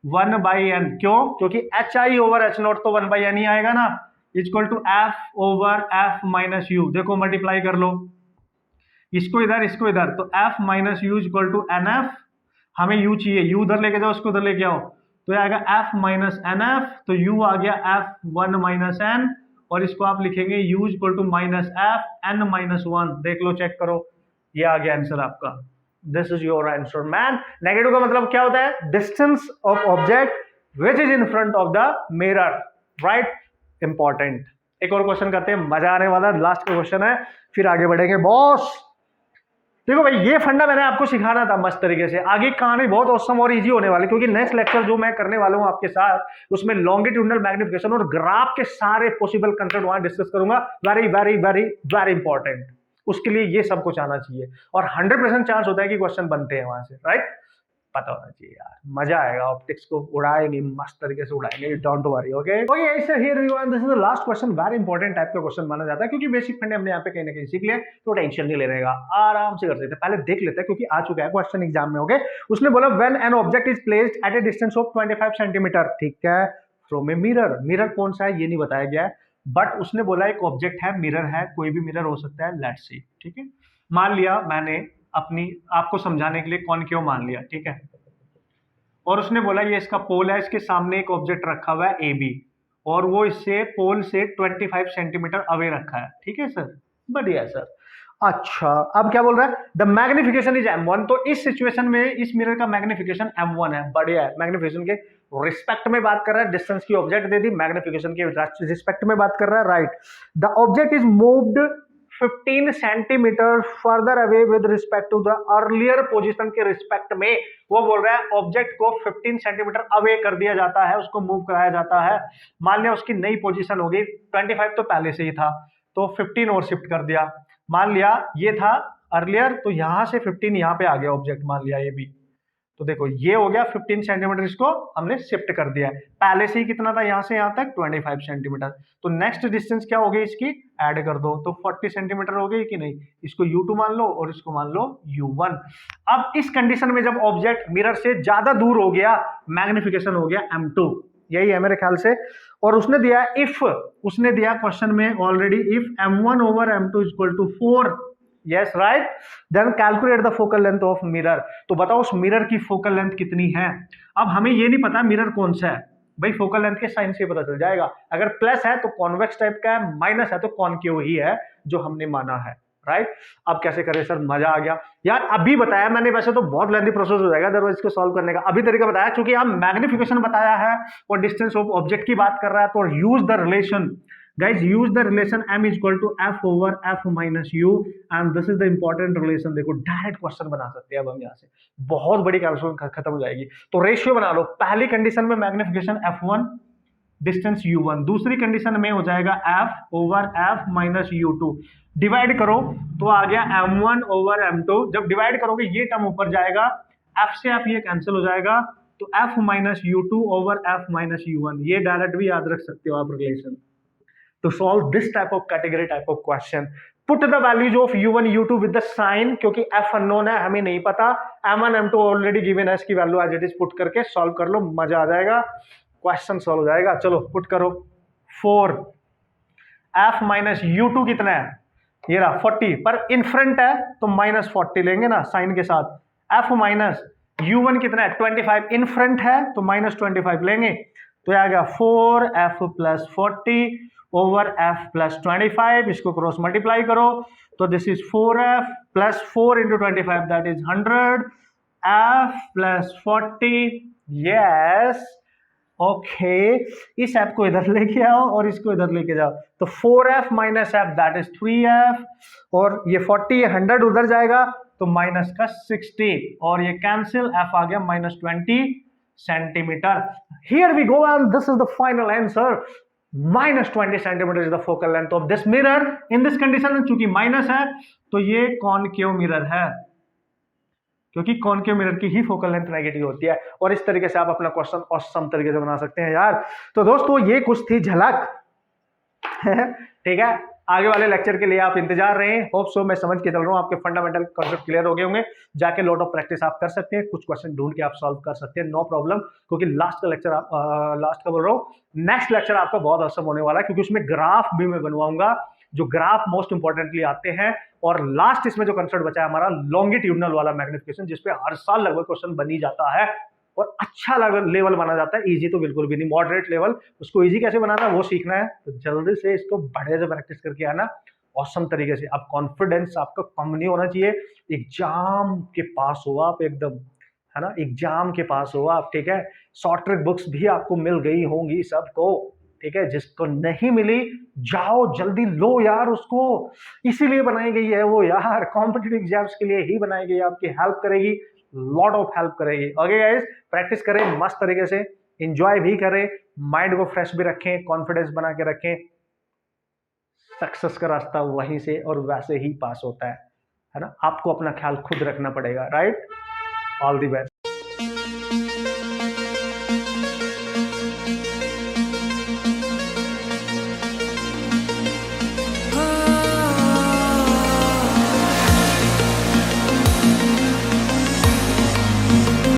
1/n, क्यों, क्योंकि hi ओवर h नॉट तो 1/n ही आएगा ना, इक्वल टू f/f - u, देखो मल्टीप्लाई कर लो, इसको इधर तो f - u equal to nf, हमें u चाहिए, u उधर लेके जाओ, उसको उधर लेके आओ, तो ये आएगा f - nf, तो u आ गया f1 - n, और इसको आप लिखेंगे u equal to -f n-1, देख लो, चेक करो, ये आ गया आंसर आपका, this is your answer man. Negative का मतलब क्या होता है, distance of object which is in front of the mirror, right, important. एक और क्वेश्चन करते हैं, मजा आने वाला, लास्ट क्वेश्चन है, फिर आगे बढ़ेंगे बॉस। देखो भाई, ये फंडा मैंने आपको सिखाना था मस्त तरीके से, आगे कहानी बहुत औसम और इजी होने वाली, क्योंकि नेक्स्ट लेक्चर जो मैं करने वाला हूं आपके साथ उसमें लॉन्गिट्यूडनल मैग्निफिकेशन और ग्राफ के सारे पॉसिबल कंसेप्ट वहां डिस्कस करूंगा, very very very very important, उसके लिए ये सब कुछ आना चाहिए, और 100% चांस होता है कि क्वेश्चन बनते हैं वहां से, राइट। पता होना चाहिए यार, मजा आएगा, ऑप्टिक्स को उड़ाएंगे, मस्त तरीके से उड़ाएंगे, डोंट वरी। ओके ओके ऐसे here we one, this is the last question, very important type का क्वेश्चन माना जाता है, क्योंकि बेसिक फंडे हमने यहाँ पे कहीं ना कहीं सीख लिया, तो टेंशन नहीं लेने का, आराम से कर सकते हैं। पहले देख लेते हैं क्योंकि आ चुका है क्वेश्चन एग्जाम में। ओके उसने बोला when an object is placed at A distance of 25 centimetre, ठीक है, फ्रॉम ए मिरर, मिरर कौन सा है ये नहीं बताया गया है, बट उसने बोला एक ऑब्जेक्ट है, मिरर है, कोई भी मिरर हो सकता है, लेट्स सी, ठीक है, मान लिया मैंने अपनी आपको समझाने के लिए कॉनकेव मान लिया, ठीक है, और उसने बोला ये इसका पोल है, इसके सामने एक ऑब्जेक्ट रखा हुआ है ए बी, और वो इससे पोल से 25 सेंटीमीटर अवे रखा है, ठीक है सर, बढ़िया सर। अच्छा अब क्या बोल रहा है, द मैग्निफिकेशन इज m1, तो इस सिचुएशन में इस मिरर का मैग्निफिकेशन m1 है, बढ़िया है, मैग्निफिकेशन के रिस्पेक्ट में बात कर रहा है, डिस्टेंस की ऑब्जेक्ट दे दी, मैग्निफिकेशन के रिस्पेक्ट में बात कर रहा है, right. The object is moved 15 centimetre further away with respect to the earlier position के रिस्पेक्ट में, वो बोल रहा है ऑब्जेक्ट को 15 सेंटीमीटर अवे कर दिया जाता है, उसको मूव कराया जाता है। मान लिया उसकी नई पोजीशन होगी, 25 तो पहले से ही था, तो 15 और शिफ्ट कर दिया, मान लिया ये था अर्लियर, तो यहां से 15 यहां पे आ गया ऑब्जेक्ट, मान लिया ये भी, तो देखो ये हो गया 15 सेंटीमीटर, इसको हमने शिफ्ट कर दिया है, पहले से ही कितना था यहां से यहां तक 25 सेंटीमीटर, तो नेक्स्ट डिस्टेंस क्या हो गई इसकी, ऐड कर दो, तो 40 सेंटीमीटर हो गई कि नहीं, इसको U2 मान लो और इसको मान लो U1। अब इस कंडीशन में जब ऑब्जेक्ट मिरर से ज्यादा दूर हो गया, मैग्निफिकेशन हो गया M2, यही है मेरे ख्याल से, और उसने दिया इफ, उसने दिया क्वेश्चन में already, if M1 over M2 is equal to 4, yes right, then calculate the focal length of mirror, तो बताओ उस मिरर की फोकल लेंथ कितनी है। अब हमें ये नहीं पता मिरर कौन सा है, भाई फोकल लेंथ के साइन से पता चल जाएगा, अगर प्लस है तो कॉन्वेक्स टाइप का है, माइनस है तो कॉनकेव ही है जो हमने माना है, राइट। अब कैसे करें सर, मजा आ गया यार, अभी बताया मैंने, वैसे तो बहुत लेंथी प्रोसेस हो जाएगा अदरवाइज इसको सॉल्व करने का, अभी तरीका बताया, क्योंकि हम मैग्निफिकेशन बताया है और डिस्टेंस ऑफ ऑब्जेक्ट की बात कर रहा है, तो use the relation guys, use the relation m is equal to f over f minus u, and this is the important relation। देखो डायरेक्ट क्वेश्चन बना सकते हैं अब हम यहाँ से, बहुत बड़ी कैलकुलेशन खत्म हो जाएगी, तो रेशियो बना लो, पहली कंडीशन में मैग्निफिकेशन f1, डिस्टेंस u1, दूसरी कंडीशन में हो जाएगा f over f minus u2, divide करो तो आ गया m1 ओवर m2, जब डिवाइड करोगे ये टर्म ऊपर जाएगा, f से f ये कैंसिल हो जाएगा, तो f minus u2 over f minus u1, ये डायरेक्ट भी याद रख सकते हो आप relation. To solve this type of category type of question, put the values of u1 u2 with the sign, क्योंकि f unknown है हमें नहीं पता, m1 m2 ऑलरेडी गिवन है, इसकी value as it is put करके सॉल्व कर लो, मजा आ जाएगा, क्वेश्चन सॉल्व हो जाएगा। चलो पुट करो, 4 f माइनस u2 कितना है, ये रहा 40, पर इन फ्रंट है तो माइनस 40 लेंगे ना साइन के साथ, f माइनस u1 कितना है 25, इन फ्रंट है तो माइनस 25 लेंगे, तो आ गया 4f plus 40 over f plus 25, इसको क्रॉस मल्टीप्लाई करो, तो this is 4f plus 4 into 25 that is 100, f plus 40, yes okay, इस f को इधर लेके आओ और इसको इधर लेके जाओ, तो 4f minus f that is 3f, और ये 40 100 उधर जाएगा तो माइनस का 60, और ये कैंसिल, f आ गया minus 20 centimetre. Here we go and this is the final answer, minus 20 centimeter is the focal length of this mirror in this condition। चूंकि माइनस है तो ये कॉनकेव मिरर है, क्योंकि कॉनकेव मिरर की ही फोकल लेंथ नेगेटिव होती है, और इस तरीके से आप अपना क्वेश्चन ऑसम तरीके से बना सकते हैं यार। तो दोस्तों ये कुछ थी झलक ठीक है, आगे वाले लेक्चर के लिए आप इंतजार रहे, होप सो, मैं समझ के चल रहा हूँ आपके फंडामेंटल कॉन्सेप्ट क्लियर हो गए होंगे, जाके लॉट ऑफ प्रैक्टिस आप कर सकते हैं, कुछ क्वेश्चन ढूंढ के आप सॉल्व कर सकते हैं, नो प्रॉब्लम, क्योंकि लास्ट का लेक्चर लास्ट का बोल रहा हूँ, नेक्स्ट लेक्चर आपका बहुत असम होने वाला है, क्योंकि उसमें ग्राफ भी मैं बनवाऊंगा, जो ग्राफ मोस्ट इंपॉर्टेंटली आते हैं, और लास्ट इसमें जो कंसेप्ट बचा है हमारा लॉन्गिट्यूडनल वाला मैग्निफिकेशन, जिसपे हर साल लगभग क्वेश्चन बन ही जाता है, और अच्छा लेवल बना जाता है, इजी तो बिल्कुल भी नहीं, मॉडरेट लेवल, उसको इजी कैसे बनाना है वो सीखना है, तो जल्दी से इसको बढ़िया से प्रैक्टिस करके आना औसम तरीके से। अब कॉन्फिडेंस आपका कम नहीं होना चाहिए, एग्जाम के पास हो आप एकदम, है ना, एग्जाम के पास हो आप, ठीक है, शॉर्ट ट्रिक बुक्स भी आपको मिल गई होंगी सबको, ठीक है, जिसको नहीं मिली जाओ जल्दी लो यार उसको, इसीलिए बनाई गई है वो यार, कॉम्पिटिटिव एग्जाम्स के लिए ही बनाई गई है, आपकी हेल्प करेगी, लॉट ऑफ हेल्प करेगी। ओके गाइस, प्रैक्टिस करें मस्त तरीके से, एंजॉय भी करें, माइंड को फ्रेश भी रखें, कॉन्फिडेंस बना के रखें, सक्सेस का रास्ता वहीं से और वैसे ही पास होता है ना, आपको अपना ख्याल खुद रखना पड़ेगा, राइट। All the best.